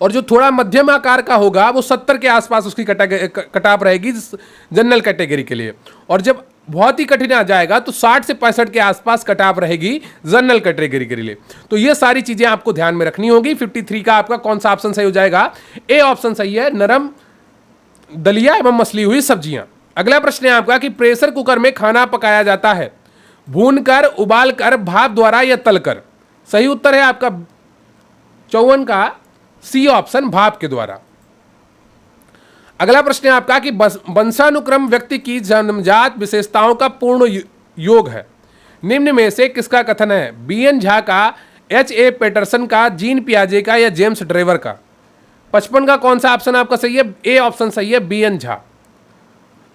A: और जो थोड़ा मध्यम आकार का होगा वो 70 के आसपास उसकी कट ऑफ रहेगी जनरल कैटेगरी के लिए, और जब बहुत ही कठिन आ जाएगा तो 60 से 65 के आसपास कट ऑफ रहेगी जनरल कैटेगरी के लिए। तो ये सारी चीजें आपको ध्यान में रखनी होगी। 53 का आपका कौन सा ऑप्शन सही हो जाएगा? ए ऑप्शन सही है, नरम दलिया एवं मछली हुई सब्जियां। अगला प्रश्न है आपका कि प्रेशर कुकर में खाना पकाया जाता है भूनकर, उबालकर, भाप द्वारा या तलकर? सही उत्तर है आपका 54 का सी ऑप्शन, भाप के द्वारा। अगला प्रश्न है आपका कि वंशानुक्रम व्यक्ति की जन्मजात विशेषताओं का पूर्ण योग है निम्न में से किसका कथन है? बीएन झा का, एच.ए. पेटरसन का, जीन पियाजे का या जेम्स ड्रेवर का? 55 का कौन सा ऑप्शन आपका सही है? ए ऑप्शन सही है, बीएन झा।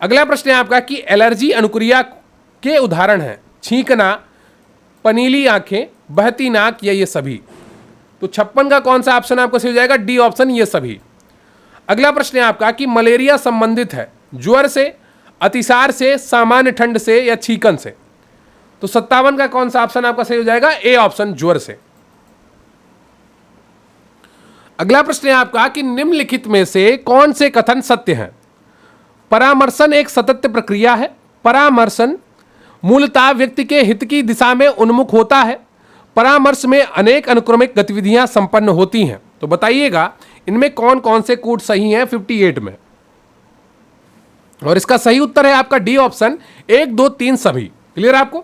A: अगला प्रश्न है आपका कि एलर्जी अनुक्रिया के उदाहरण है छींकना, पनीली आंखें, बहती नाक या ये सभी? तो 56 का कौन सा ऑप्शन आपका सही हो जाएगा? डी ऑप्शन, ये सभी। अगला प्रश्न है आपका कि मलेरिया संबंधित है ज्वर से, अतिसार से, सामान्य ठंड से या छींकन से? तो 57 का कौन सा ऑप्शन आपका सही हो जाएगा? ए ऑप्शन, ज्वर से। अगला प्रश्न है आपका कि निम्नलिखित में से कौन से कथन सत्य हैं? परामर्शन एक सतत प्रक्रिया है, परामर्शन मूलतः व्यक्ति के हित की दिशा में उन्मुख होता है, परामर्श में अनेक अनुक्रमिक गतिविधियां संपन्न होती हैं। तो बताइएगा इनमें कौन कौन से कूट सही हैं 58 में? और इसका सही उत्तर है आपका डी ऑप्शन, 1, 2, 3 सभी। क्लियर आपको?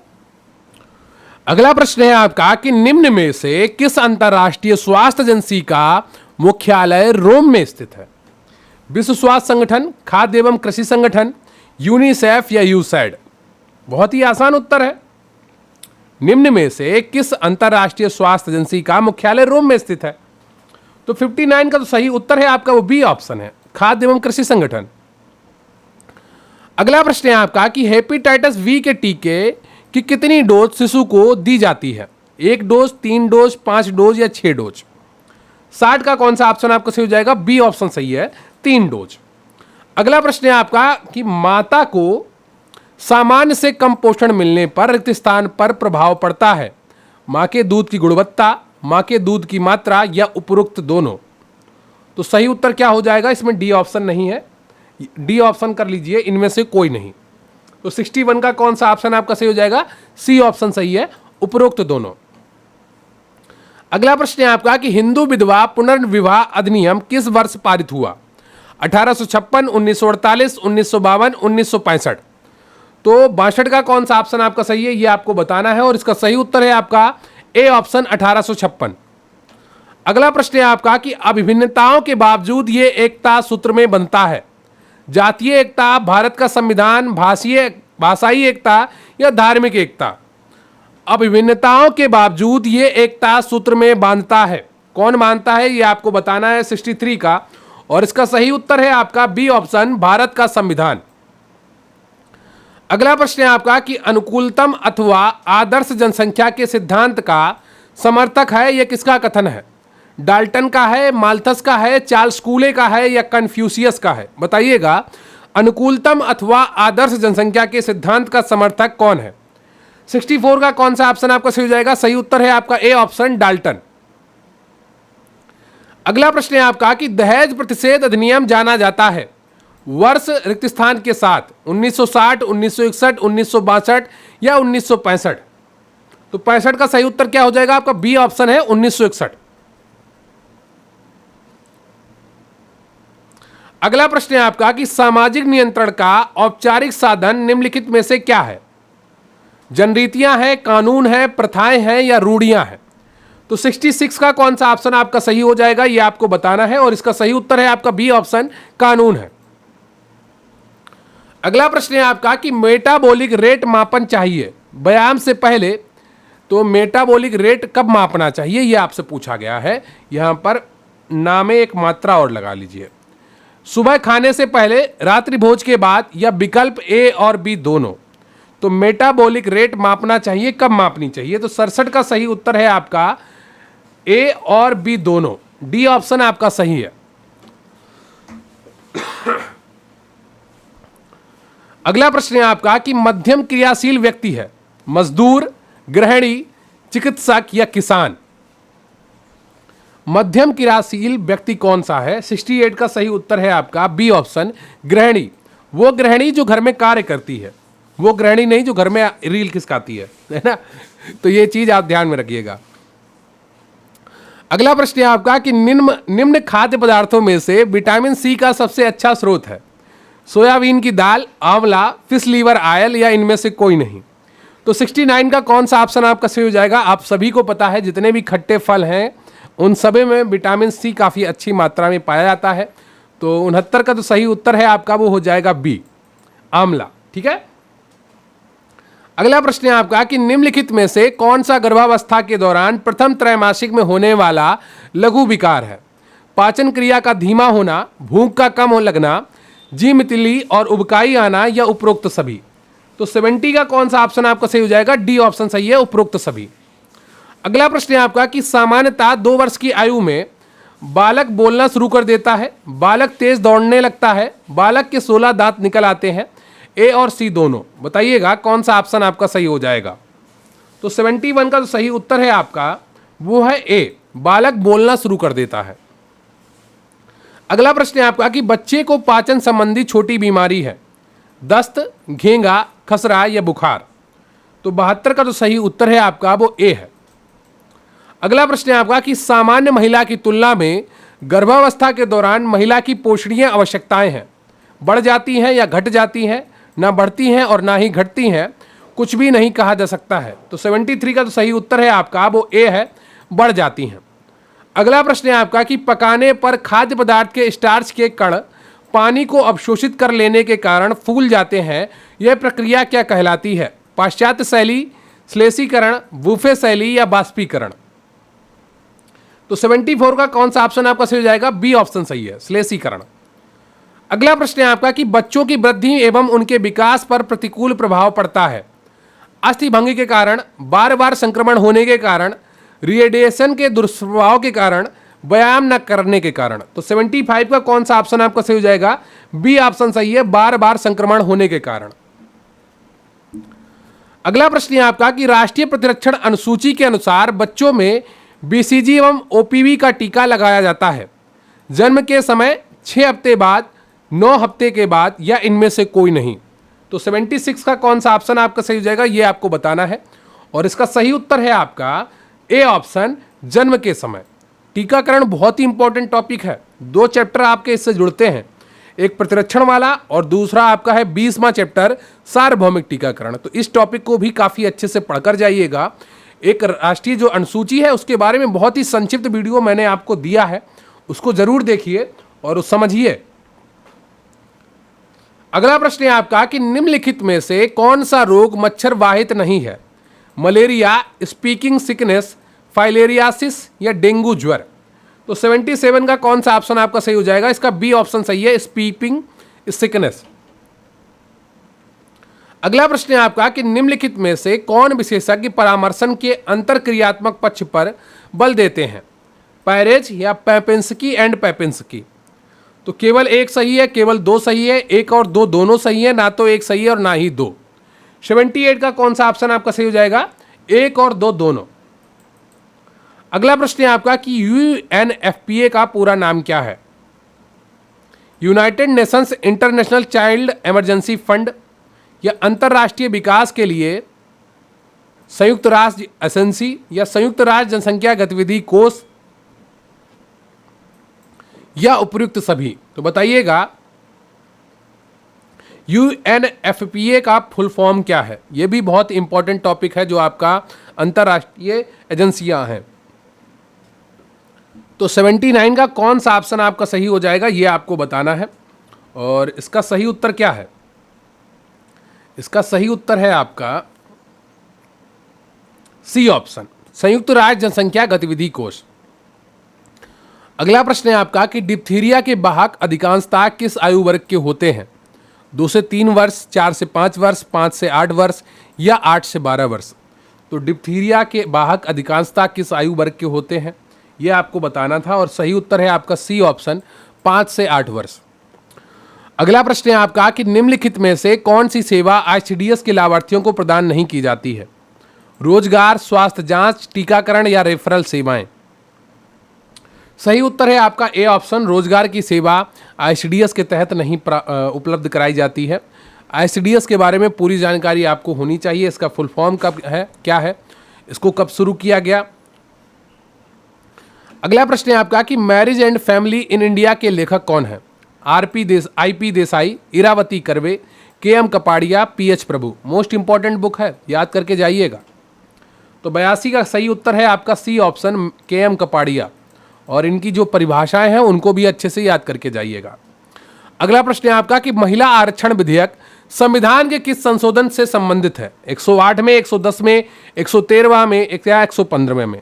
A: अगला प्रश्न है आपका कि निम्न में से किस अंतरराष्ट्रीय स्वास्थ्य एजेंसी का मुख्यालय रोम में स्थित है? विश्व स्वास्थ्य संगठन, खाद्य एवं कृषि संगठन, यूनिसेफ या यूसैड? बहुत ही आसान उत्तर है। निम्न में से किस अंतरराष्ट्रीय स्वास्थ्य एजेंसी का मुख्यालय रोम में स्थित है? तो 59 का तो सही उत्तर है आपका वो बी ऑप्शन है, खाद्य एवं कृषि संगठन। अगला प्रश्न है आपका कि हेपेटाइटिस बी के टीके की कितनी डोज शिशु को दी जाती है? 1 डोज, 3 डोज, 5 डोज या 6 डोज? 60 का कौन सा ऑप्शन आपको सही हो जाएगा? बी ऑप्शन सही है, 3 डोज। अगला प्रश्न है आपका कि माता को सामान्य से कम पोषण मिलने पर रिक्त स्थान पर प्रभाव पड़ता है? मां के दूध की गुणवत्ता, मां के दूध की मात्रा या उपरोक्त दोनों? तो सही उत्तर क्या हो जाएगा? इसमें डी ऑप्शन नहीं है, डी ऑप्शन कर लीजिए, इनमें से कोई नहीं। तो 61 का कौन सा ऑप्शन आपका सही हो जाएगा? सी ऑप्शन सही है, उपरोक्त दोनों। अगला प्रश्न है आपका कि हिंदू विधवा पुनर्विवाह अधिनियम किस वर्ष पारित हुआ? 1856, 1948, 1952, 1965? तो 62 का कौन सा ऑप्शन आपका सही है ये आपको बताना है, और इसका सही उत्तर है आपका ए ऑप्शन, 1856। अगला प्रश्न है आपका कि अभिन्नताओं के बावजूद ये एकता सूत्र में बनता है? जातीय एकता, भारत का संविधान, भाषाई एकता या धार्मिक एकता? अब विभिन्नताओं के बावजूद ये एकता सूत्र में बांधता है, कौन बांधता है ये आपको बताना है 63 का, और इसका सही उत्तर है आपका बी ऑप्शन, भारत का संविधान। अगला प्रश्न है आपका कि अनुकूलतम अथवा आदर्श जनसंख्या के सिद्धांत का समर्थक है, यह किसका कथन है? डाल्टन का है, माल्थस का है, चार्ल्स कूले का है या कन्फ्यूशियस का है? बताइएगा, अनुकूलतम अथवा आदर्श जनसंख्या के सिद्धांत का समर्थक कौन है? 64 का कौन सा ऑप्शन आपका सही हो जाएगा? सही उत्तर है आपका ए ऑप्शन, डाल्टन। अगला प्रश्न है आपका कि दहेज प्रतिषेध अधिनियम जाना जाता है वर्ष रिक्त स्थान के साथ 1960, 1961, 1962 या 1965? तो 65 का सही उत्तर क्या हो जाएगा आपका? बी ऑप्शन है 1961। अगला प्रश्न है आपका कि सामाजिक नियंत्रण का औपचारिक साधन निम्नलिखित में से क्या है? जनरीतियां हैं, कानून है, प्रथाएं हैं या रूढ़ियां हैं? तो 66 का कौन सा ऑप्शन आपका सही हो जाएगा, ये आपको बताना है और इसका सही उत्तर है आपका बी ऑप्शन, कानून है। अगला प्रश्न है आपका कि मेटाबॉलिक रेट मापन चाहिए व्यायाम से पहले, तो मेटाबॉलिक रेट कब मापना चाहिए ये आपसे पूछा गया है। यहां पर नामे एक मात्रा और लगा लीजिए। सुबह खाने से पहले, रात्रि भोज के बाद या विकल्प ए और बी दोनों? तो मेटाबॉलिक रेट मापना चाहिए, कब मापनी चाहिए? तो 67 का सही उत्तर है आपका ए और बी दोनों, डी ऑप्शन आपका सही है। अगला प्रश्न है आपका कि मध्यम क्रियाशील व्यक्ति है मजदूर, गृहिणी, चिकित्सक या किसान? मध्यम क्रियाशील व्यक्ति कौन सा है? 68 का सही उत्तर है आपका बी ऑप्शन, गृहिणी। वो गृहिणी जो घर में कार्य करती है, वो गृहिणी नहीं जो घर में रील खिसकाती है ना? तो ये चीज आप ध्यान में रखिएगा। अगला प्रश्न है आपका कि निम्न खाद्य पदार्थों में से विटामिन सी का सबसे अच्छा स्रोत है? सोयाबीन की दाल, आंवला, फिश लीवर ऑयल या इनमें से कोई नहीं? तो 69 का कौन सा ऑप्शन आपका सही हो जाएगा? आप सभी को पता है जितने भी खट्टे फल हैं उन सभी में विटामिन सी काफ़ी अच्छी मात्रा में पाया जाता है। तो 69 का तो सही उत्तर है आपका, वो हो जाएगा बी, आंवला। ठीक है। अगला प्रश्न है आपका कि निम्नलिखित में से कौन सा गर्भावस्था के दौरान प्रथम त्रैमासिक में होने वाला लघु विकार है? पाचन क्रिया का धीमा होना, भूख का कम हो लगना, जी मितली और उबकाई आना या उपरोक्त सभी? तो 70 का कौन सा ऑप्शन आपका सही हो जाएगा? डी ऑप्शन सही है, उपरोक्त सभी। अगला प्रश्न है आपका कि सामान्यतः 2 वर्ष की आयु में बालक बोलना शुरू कर देता है, बालक तेज दौड़ने लगता है, बालक के 16 दांत निकल आते हैं, ए और सी दोनों? बताइएगा कौन सा ऑप्शन आपका सही हो जाएगा। तो 71 का जो सही उत्तर है आपका वो है ए, बालक बोलना शुरू कर देता है। अगला प्रश्न है आपका कि बच्चे को पाचन संबंधी छोटी बीमारी है, दस्त, घेंगा, खसरा या बुखार? तो 72 का जो सही उत्तर है आपका वो ए है। अगला प्रश्न है आपका कि सामान्य महिला की तुलना में गर्भावस्था के दौरान महिला की पोषणीय आवश्यकताएं हैं, बढ़ जाती हैं या घट जाती हैं, ना बढ़ती हैं और ना ही घटती हैं, कुछ भी नहीं कहा जा सकता है? तो 73 का जो सही उत्तर है आपका वो ए है, बढ़ जाती हैं। अगला प्रश्न है आपका कि पकाने पर खाद्य पदार्थ के स्टार्च के कण पानी को अवशोषित कर लेने के कारण फूल जाते हैं, यह प्रक्रिया क्या कहलाती है? पाश्चात्य शैली, श्लेषीकरण, बूफे शैली या बाष्पीकरण? तो 74 का कौन सा ऑप्शन आपका सही हो जाएगा? बी ऑप्शन सही है, श्लेषीकरण। अगला प्रश्न है आपका कि बच्चों की वृद्धि एवं उनके विकास पर प्रतिकूल प्रभाव पड़ता है अस्थिभंगी के कारण, बार बार संक्रमण होने के कारण, रेडिएशन के दुष्प्रभाव के कारण, व्यायाम न करने के कारण? तो 75 का कौन सा ऑप्शन आपका सही हो जाएगा? बी ऑप्शन सही है, बार बार संक्रमण होने के कारण। अगला प्रश्न है आपका कि राष्ट्रीय प्रतिरक्षण अनुसूची के अनुसार बच्चों में बीसीजी एवं ओपीवी का टीका लगाया जाता है जन्म के समय, 6 हफ्ते बाद, 9 हफ्ते के बाद या इनमें से कोई नहीं? तो 76 का कौन सा ऑप्शन आपका सही हो जाएगा ये आपको बताना है और इसका सही उत्तर है आपका ए ऑप्शन, जन्म के समय। टीकाकरण बहुत ही इंपॉर्टेंट टॉपिक है, 2 चैप्टर आपके इससे जुड़ते हैं, एक प्रतिरक्षण वाला और दूसरा आपका है 20वां चैप्टर सार्वभौमिक टीकाकरण। तो इस टॉपिक को भी काफ़ी अच्छे से पढ़कर जाइएगा। एक राष्ट्रीय जो अनुसूची है उसके बारे में बहुत ही संक्षिप्त वीडियो मैंने आपको दिया है, उसको जरूर देखिए और समझिए। अगला प्रश्न है आपका कि निम्नलिखित में से कौन सा रोग मच्छर वाहित नहीं है? मलेरिया, स्पीकिंग सिकनेस, फाइलेरियासिस या डेंगू ज्वर? तो 77 का कौन सा ऑप्शन आपका सही हो जाएगा? इसका बी ऑप्शन सही है, स्पीकिंग सिकनेस। अगला प्रश्न है आपका कि निम्नलिखित में से कौन विशेषज्ञ परामर्शन के अंतरक्रियात्मक पक्ष पर बल देते हैं, पैरेज या पेपेंस्की एंड पेपेंस्की? तो केवल एक सही है, केवल दो सही है, एक और दो दोनों सही है, ना तो एक सही है और ना ही दो। 78 का कौन सा ऑप्शन आपका सही हो जाएगा? एक और दो दोनों। अगला प्रश्न है आपका कि यूएनएफपीए का पूरा नाम क्या है? United Nations international child emergency Fund, या अंतरराष्ट्रीय विकास के लिए संयुक्त राष्ट्र एजेंसी, या संयुक्त राष्ट्र जनसंख्या गतिविधि कोष, या उपयुक्त सभी? तो बताइएगा यूएनएफपीए का फुल फॉर्म क्या है? यह भी बहुत इंपॉर्टेंट टॉपिक है जो आपका अंतरराष्ट्रीय एजेंसियां हैं। तो 79 का कौन सा ऑप्शन आपका सही हो जाएगा ये आपको बताना है। और इसका सही उत्तर क्या है? इसका सही उत्तर है आपका सी ऑप्शन, संयुक्त राष्ट्र जनसंख्या गतिविधि कोष। अगला प्रश्न है आपका कि डिप्थीरिया के वाहक अधिकांशतः किस आयु वर्ग के होते हैं? 2 से 3 वर्ष, 4 से 5 वर्ष, 5 से 8 वर्ष, या 8 से 12 वर्ष? तो डिप्थीरिया के वाहक अधिकांशतः किस आयु वर्ग के होते हैं यह आपको बताना था, और सही उत्तर है आपका सी ऑप्शन, 5 से 8 वर्ष। अगला प्रश्न है आपका कि निम्नलिखित में से कौन सी सेवा आईसीडीएस के लाभार्थियों को प्रदान नहीं की जाती है? रोजगार, स्वास्थ्य जांच, टीकाकरण, या रेफरल सेवाएं? सही उत्तर है आपका ए ऑप्शन, रोजगार की सेवा आईसीडीएस के तहत नहीं उपलब्ध कराई जाती है। आईसीडीएस के बारे में पूरी जानकारी आपको होनी चाहिए। इसका फुल फॉर्म कब है, क्या है, इसको कब शुरू किया गया? अगला प्रश्न है आपका कि marriage and family in India के लेखक कौन है? I P. Desai, Irawati Karve, K M. Kapadia, P H. Prabhu? Most important book है, याद करके जाइएगा। तो 82 का सही उत्तर है आपका सी ऑप्शन, के.एम. कपाड़िया। और इनकी जो परिभाषाएं हैं उनको भी अच्छे से याद करके जाइएगा। अगला प्रश्न है आपका कि महिला आरक्षण विधेयक संविधान के किस संशोधन से संबंधित है? 108 में, 110 में, 113 में, या 115 में?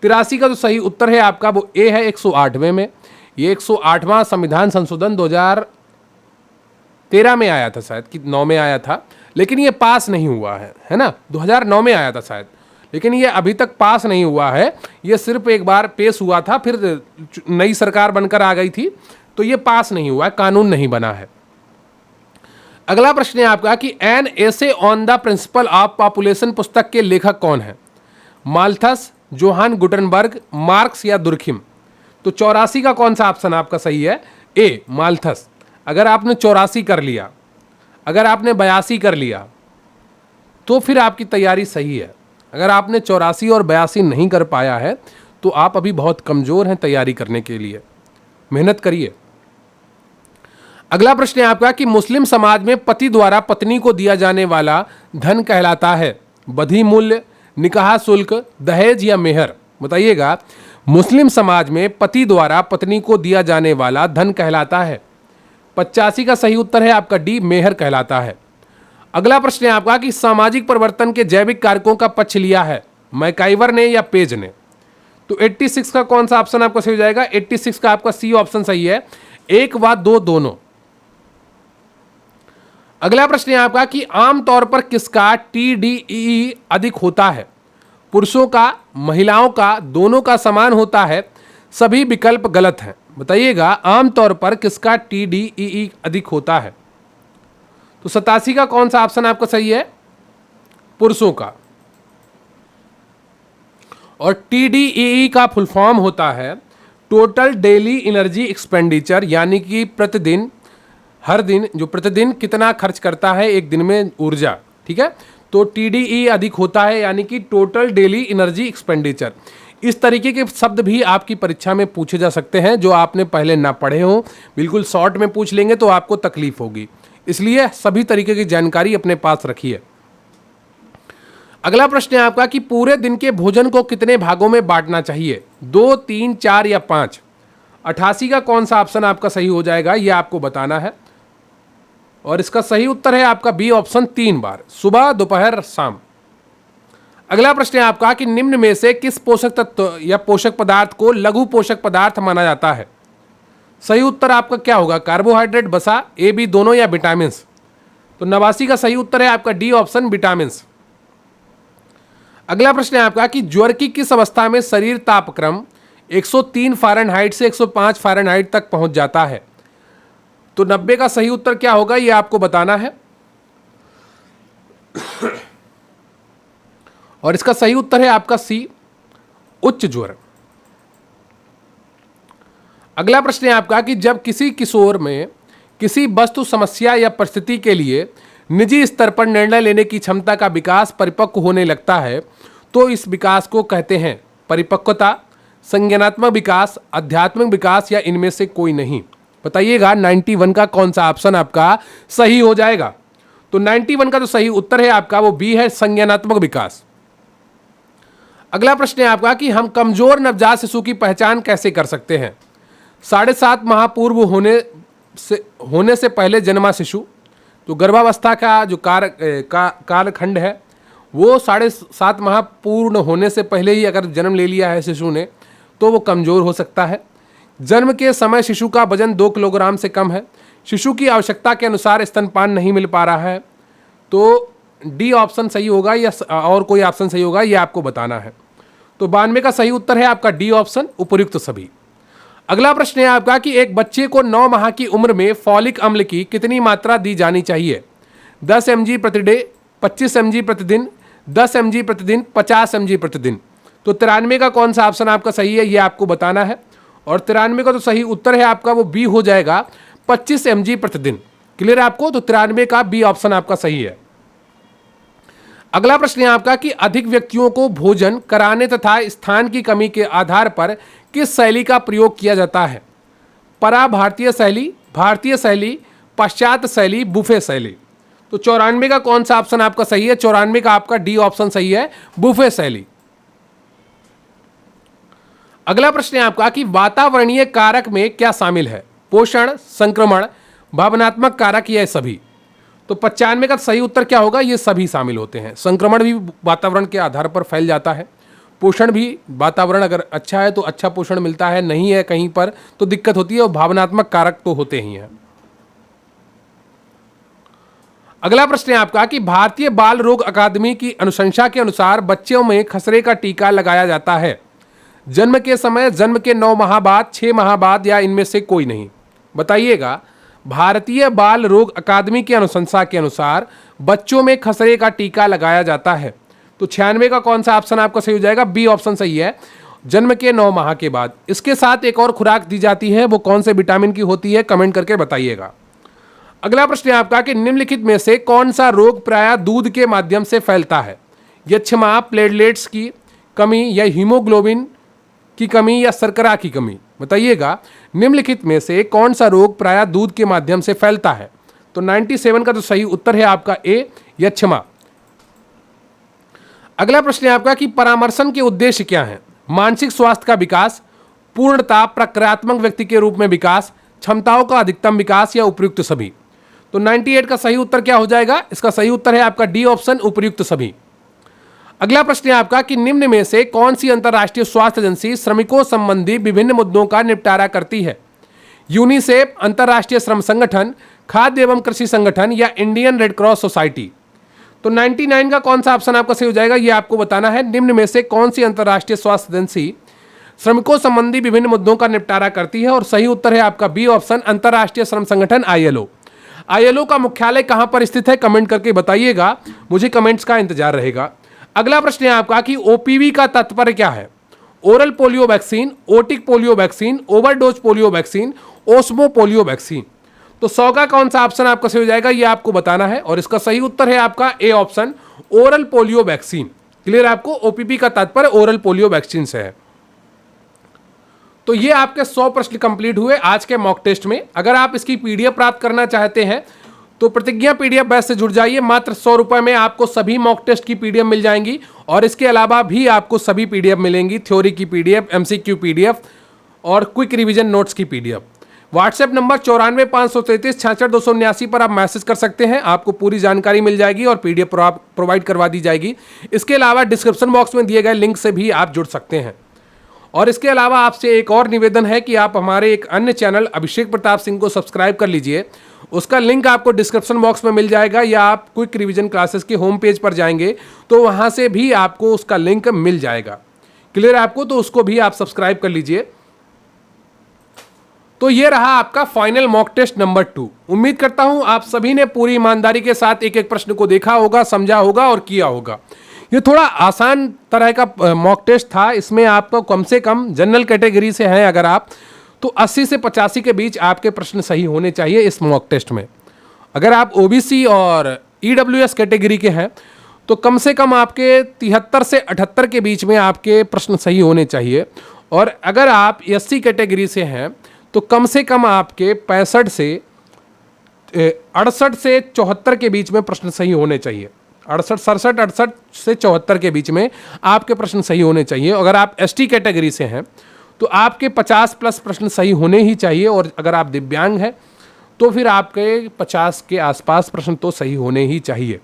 A: 83 का जो सही उत्तर है आपका वो ए है, 108वें में। ये 108वां संविधान संशोधन 2013 में आया था, शायद कि 9 में आया था, लेकिन ये पास नहीं हुआ है ना? 2009 में आया था शायद, लेकिन ये अभी तक पास नहीं हुआ है। ये सिर्फ एक बार पेश हुआ था, फिर नई सरकार बनकर आ गई थी, तो ये पास नहीं हुआ है, कानून नहीं बना है। अगला प्रश्न है आपका कि an essay on the principle of population पुस्तक के लेखक कौन है? माल्थस, जोहान गुटनबर्ग, मार्क्स, या दुर्खिम? तो 84 का कौन सा ऑप्शन आपका सही है? ए माल्थस। अगर आपने 84 कर लिया, अगर आपने 82 कर लिया, तो फिर आपकी तैयारी सही है। अगर आपने 84 और 82 नहीं कर पाया है तो आप अभी बहुत कमजोर हैं तैयारी करने के लिए, मेहनत करिए। अगला प्रश्न है आपका कि मुस्लिम समाज में पति द्वारा पत्नी को दिया जाने वाला धन कहलाता है बधी मूल्य, निकाह शुल्क, दहेज, या मेहर? बताइएगा। मुस्लिम समाज में पति द्वारा पत्नी को दिया जाने वाला धन कहलाता है। 85 का सही उत्तर है आपका डी, मेहर कहलाता है। अगला प्रश्न है आपका कि सामाजिक परिवर्तन के जैविक कारकों का पक्ष लिया है मैकाइवर ने या पेज ने? तो 86 का कौन सा ऑप्शन आपका सही हो जाएगा? 86 का आपका सी ऑप्शन सही है, एक व दो दोनों। अगला प्रश्न है आपका कि आमतौर पर किसका TDEE अधिक होता है? पुरुषों का, महिलाओं का, दोनों का समान होता है? सभी विकल्प गलत हैं। बताइएगा आमतौर पर किसका TDEE अधिक होता है? तो 87 का कौन सा ऑप्शन आपका सही है? पुरुषों का। और TDEE का फुल फॉर्म होता है टोटल डेली एनर्जी एक्सपेंडिचर, यानी कि प्रतिदिन, हर दिन जो प्रतिदिन कितना खर्च करता है एक दिन में ऊर्जा, ठीक है? तो TDEE अधिक होता है, यानी कि टोटल डेली एनर्जी एक्सपेंडिचर। इस तरीके के शब्द भी आपकी परीक्षा में पूछे जा सकते हैं जो आपने पहले ना पढ़े हो, बिल्कुल शॉर्ट में पूछ लेंगे तो आपको तकलीफ होगी, इसलिए सभी तरीके की जानकारी अपने पास रखिए। अगला प्रश्न है आपका कि पूरे दिन के भोजन को कितने भागों में बांटना चाहिए? 2, 3, 4 या 5? 88 का कौन सा ऑप्शन आपका सही हो जाएगा ये आपको बताना है। और इसका सही उत्तर है आपका बी ऑप्शन, 3 बार, सुबह, दोपहर, शाम। अगला प्रश्न है आपका कि निम्न में से किस पोषक तत्व या पोषक पदार्थ को लघु पोषक पदार्थ माना जाता है? सही उत्तर आपका क्या होगा? कार्बोहाइड्रेट, वसा, ए बी दोनों, या विटामिन? तो 89 का सही उत्तर है आपका डी ऑप्शन विटामिन। अगला प्रश्न है आपका कि ज्वर की किस अवस्था में शरीर तापक्रम 103 फ़ारेनहाइट से 105 फ़ारेनहाइट तक पहुंच जाता है? तो 90 का सही उत्तर क्या होगा ये आपको बताना है, और इसका सही उत्तर है आपका सी, उच्च ज्वर। अगला प्रश्न है आपका कि जब किसी किशोर में किसी वस्तु, समस्या या परिस्थिति के लिए निजी स्तर पर निर्णय लेने की क्षमता का विकास परिपक्व होने लगता है तो इस विकास को कहते हैं परिपक्वता, संज्ञानात्मक विकास, आध्यात्मिक विकास या इनमें से कोई नहीं? बताइएगा 91 का कौन सा ऑप्शन आपका सही हो जाएगा? तो 91 का जो सही उत्तर है आपका वो बी है, संज्ञानात्मक विकास। अगला प्रश्न है आपका कि हम कमजोर नवजात शिशु की पहचान कैसे कर सकते हैं? 7.5 माह पूर्व होने से पहले जन्मा शिशु, तो गर्भावस्था का जो कालखंड है वो 7.5 माह पूर्ण होने से पहले ही अगर जन्म ले लिया है शिशु ने तो वो कमज़ोर हो सकता है। जन्म के समय शिशु का वजन 2 किलोग्राम से कम है, शिशु की आवश्यकता के अनुसार स्तनपान नहीं मिल पा रहा है, तो डी ऑप्शन सही होगा या और कोई ऑप्शन सही होगा ये आपको बताना है। तो 92 का सही उत्तर है आपका डी ऑप्शन, उपर्युक्त सभी। अगला प्रश्न है आपका कि एक बच्चे को 9 माह की उम्र में फॉलिक अम्ल की कितनी मात्रा दी जानी चाहिए? 10 mg प्रति डे, 25 mg प्रतिदिन, 10 mg प्रतिदिन, 50 mg प्रतिदिन? तो 93 का कौन सा ऑप्शन आपका सही है ये आपको बताना है, और 93 का तो सही उत्तर है आपका वो बी हो जाएगा, 25 mg प्रतिदिन। क्लियर है आपको? तो 93 का बी ऑप्शन आपका सही है। अगला प्रश्न है आपका कि अधिक व्यक्तियों को भोजन कराने तथा स्थान की कमी के आधार पर किस शैली का प्रयोग किया जाता है? परा भारतीय शैली, भारतीय शैली, पाश्चात्य शैली, बुफे शैली? तो 94 का कौन सा ऑप्शन आपका सही है? 94 का आपका डी ऑप्शन सही है, बुफे शैली। अगला प्रश्न है आपका कि वातावरणीय कारक में क्या शामिल है? पोषण, संक्रमण, भावनात्मक कारक या सभी? तो 95 का सही उत्तर क्या होगा? ये सभी शामिल होते हैं। संक्रमण भी वातावरण के आधार पर फैल जाता है, पोषण भी, वातावरण अगर अच्छा है तो अच्छा पोषण मिलता है, नहीं है कहीं पर तो दिक्कत होती है, और भावनात्मक कारक तो होते ही हैं। अगला प्रश्न है आपका कि भारतीय बाल रोग अकादमी की अनुशंसा के अनुसार बच्चों में खसरे का टीका लगाया जाता है जन्म के समय, जन्म के 9 माह बाद, 6 माह बाद या इनमें से कोई नहीं? बताइएगा। भारतीय बाल रोग अकादमी की अनुशंसा के अनुसार बच्चों में खसरे का टीका लगाया जाता है, तो 96 का कौन सा ऑप्शन आपका सही हो जाएगा? बी ऑप्शन सही है, जन्म के 9 माह के बाद। इसके साथ एक और खुराक दी जाती है, वो कौन से विटामिन की होती है? कमेंट करके बताइएगा। अगला प्रश्न है आपका कि निम्नलिखित में से कौन सा रोग प्रायः दूध के माध्यम से फैलता है? यक्षमा, प्लेटलेट्स की कमी या हीमोग्लोबिन की कमी या शर्करा की कमी? बताइएगा निम्नलिखित में से कौन सा रोग प्रायः दूध के माध्यम से फैलता है? तो 97 का तो सही उत्तर है आपका ए, यक्षमा। अगला प्रश्न है आपका कि परामर्शन के उद्देश्य क्या हैं? मानसिक स्वास्थ्य का विकास, पूर्णता, प्रक्रियात्मक व्यक्ति के रूप में विकास, क्षमताओं का अधिकतम विकास या उपयुक्त सभी? तो 98 का सही उत्तर क्या हो जाएगा? इसका सही उत्तर है आपका डी ऑप्शन, उपयुक्त सभी। अगला प्रश्न है आपका कि निम्न में से कौन सी अंतर्राष्ट्रीय स्वास्थ्य एजेंसी श्रमिकों संबंधी विभिन्न मुद्दों का निपटारा करती है? यूनिसेफ, अंतर्राष्ट्रीय श्रम संगठन, खाद्य एवं कृषि संगठन या इंडियन रेड क्रॉस सोसाइटी? तो 99 का कौन सा ऑप्शन आपका सही हो जाएगा ये आपको बताना है। निम्न में से कौन सी अंतर्राष्ट्रीय स्वास्थ्य एजेंसी श्रमिकों संबंधी विभिन्न मुद्दों का निपटारा करती है? और सही उत्तर है आपका बी ऑप्शन, अंतर्राष्ट्रीय श्रम संगठन, आईएलओ। आईएलओ का मुख्यालय कहां पर स्थित है? कमेंट करके बताइएगा, मुझे कमेंट्स का इंतजार रहेगा। अगला प्रश्न है आपका कि ओपीवी का तात्पर्य क्या है? Oral polio vaccine, otic polio vaccine, overdose polio vaccine, osmo polio vaccine? तो 100 का कौन सा ऑप्शन आपका सही हो जाएगा ये आपको बताना है, और इसका सही उत्तर है आपका A option, oral polio vaccine. Clear है आपको? ओपीवी का तात्पर्य ओरल पोलियो वैक्सीन से है। तो ये आपके 100 प्रश्न कंप्लीट हुए आज के मॉक टेस्ट में। अगर आप इसकी पीडीएफ प्राप्त करना चाहते हैं तो प्रतिज्ञा पीडीएफ बैच से जुड़ जाइए। मात्र 100 रुपए में आपको सभी मॉक टेस्ट की पीडीएफ मिल जाएंगी, और इसके अलावा भी आपको सभी पीडीएफ मिलेंगी, थ्योरी की पीडीएफ, एमसीक्यू पीडीएफ और क्विक रिवीजन नोट्स की पीडीएफ। व्हाट्सएप नंबर 9453366279 पर आप मैसेज कर सकते हैं, आपको पूरी जानकारी मिल जाएगी और पीडीएफ प्रोवाइड करवा दी जाएगी। इसके अलावा डिस्क्रिप्शन बॉक्स में दिए गए लिंक से भी आप जुड़ सकते हैं। और इसके अलावा आपसे एक और निवेदन है कि आप हमारे एक अन्य चैनल अभिषेक प्रताप सिंह को सब्सक्राइब कर लीजिए। उसका लिंक आपको डिस्क्रिप्शन बॉक्स में मिल जाएगा, या आप क्विक रिवीजन क्लासेस के होम पेज पर जाएंगे तो वहां से भी आपको उसका लिंक मिल जाएगा। क्लियर है आपको? तो उसको भी आप सब्सक्राइब कर लीजिए। तो ये रहा आपका फाइनल मॉक टेस्ट नंबर 2। उम्मीद करता हूं आप सभी ने पूरी ईमानदारी के साथ एक एक प्रश्न को देखा होगा, समझा होगा और किया होगा। ये थोड़ा आसान तरह का मॉक टेस्ट था। इसमें आपको कम से कम जनरल कैटेगरी से हैं अगर आप, तो 80 से 85 के बीच आपके प्रश्न सही होने चाहिए इस मॉक टेस्ट में। अगर आप ओबीसी और ईडब्ल्यूएस कैटेगरी के हैं तो कम से कम आपके 73 से 78 के बीच में आपके प्रश्न सही होने चाहिए। और अगर आप एससी कैटेगरी से हैं तो कम से कम आपके 65 से 68 से 74 के बीच में प्रश्न सही होने चाहिए। 68 से 74 के बीच में आपके प्रश्न सही होने चाहिए। अगर आप एसटी कैटेगरी से हैं तो आपके 50 प्लस प्रश्न सही होने ही चाहिए, और अगर आप दिव्यांग हैं तो फिर आपके 50 के आसपास प्रश्न तो सही होने ही चाहिए।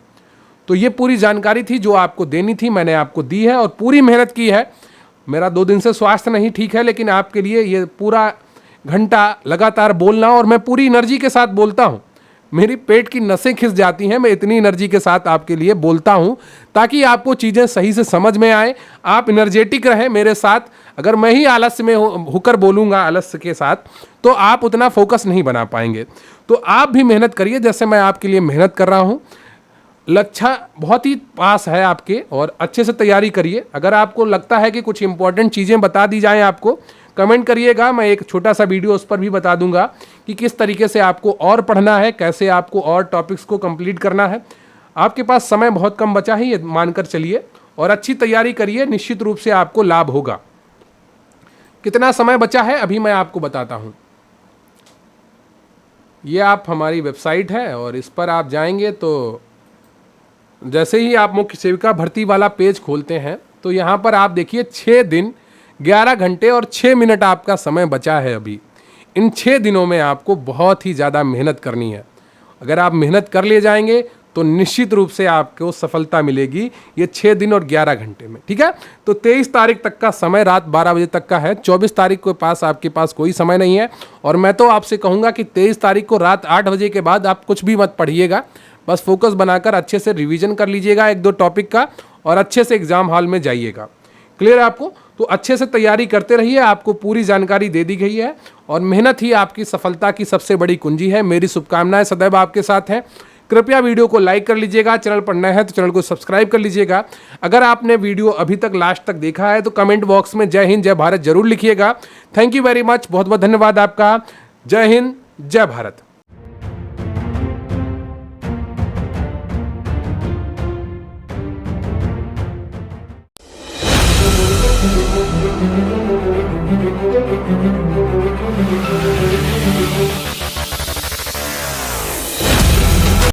A: तो ये पूरी जानकारी थी जो आपको देनी थी, मैंने आपको दी है और पूरी मेहनत की है। मेरा 2 दिन से स्वास्थ्य नहीं ठीक है, लेकिन आपके लिए ये पूरा घंटा लगातार बोलना, और मैं पूरी एनर्जी के साथ बोलता हूँ। मेरी पेट की नसें खिंच जाती हैं, मैं इतनी एनर्जी के साथ आपके लिए बोलता हूँ ताकि आपको चीज़ें सही से समझ में आए, आप एनर्जेटिक रहें मेरे साथ। अगर मैं ही आलस्य में होकर बोलूँगा आलस्य के साथ तो आप उतना फोकस नहीं बना पाएंगे। तो आप भी मेहनत करिए जैसे मैं आपके लिए मेहनत कर रहा हूँ। लक्ष्य बहुत ही पास है आपके, और अच्छे से तैयारी करिए। अगर आपको लगता है कि कुछ इंपॉर्टेंट चीज़ें बता दी जाएं आपको, कमेंट करिएगा, मैं एक छोटा सा वीडियो उस पर भी बता दूंगा कि किस तरीके से आपको और पढ़ना है, कैसे आपको और टॉपिक्स को कंप्लीट करना है। आपके पास समय बहुत कम बचा है ये मानकर चलिए, और अच्छी तैयारी करिए, निश्चित रूप से आपको लाभ होगा। कितना समय बचा है अभी मैं आपको बताता हूँ। ये आप हमारी वेबसाइट है और इस पर आप जाएंगे तो जैसे ही आप मुख्य सेविका भर्ती वाला पेज खोलते हैं तो यहाँ पर आप देखिए 6 दिन 11 घंटे और 6 मिनट आपका समय बचा है अभी। इन 6 दिनों में आपको बहुत ही ज़्यादा मेहनत करनी है। अगर आप मेहनत कर ले जाएंगे तो निश्चित रूप से आपको सफलता मिलेगी ये 6 दिन और 11 घंटे में। ठीक है, तो 23 तारीख तक का समय रात 12 बजे तक का है। 24 तारीख के पास आपके पास कोई समय नहीं है, और मैं तो आपसे कहूँगा कि 23 तारीख को रात 8 बजे के बाद आप कुछ भी मत पढ़िएगा, बस फोकस बनाकर अच्छे से रिवीजन कर लीजिएगा 1-2 टॉपिक का, और अच्छे से एग्जाम हॉल में जाइएगा। क्लियर है आपको? तो अच्छे से तैयारी करते रहिए, आपको पूरी जानकारी दे दी गई है, और मेहनत ही आपकी सफलता की सबसे बड़ी कुंजी है। मेरी शुभकामनाएं सदैव आपके साथ हैं। कृपया वीडियो को लाइक कर लीजिएगा, चैनल पर नए हैं तो चैनल को सब्सक्राइब कर लीजिएगा। अगर आपने वीडियो अभी तक लास्ट तक देखा है तो कमेंट बॉक्स में जय हिंद जय भारत जरूर लिखिएगा। थैंक यू वेरी मच, बहुत बहुत धन्यवाद आपका। जय हिंद जय भारत।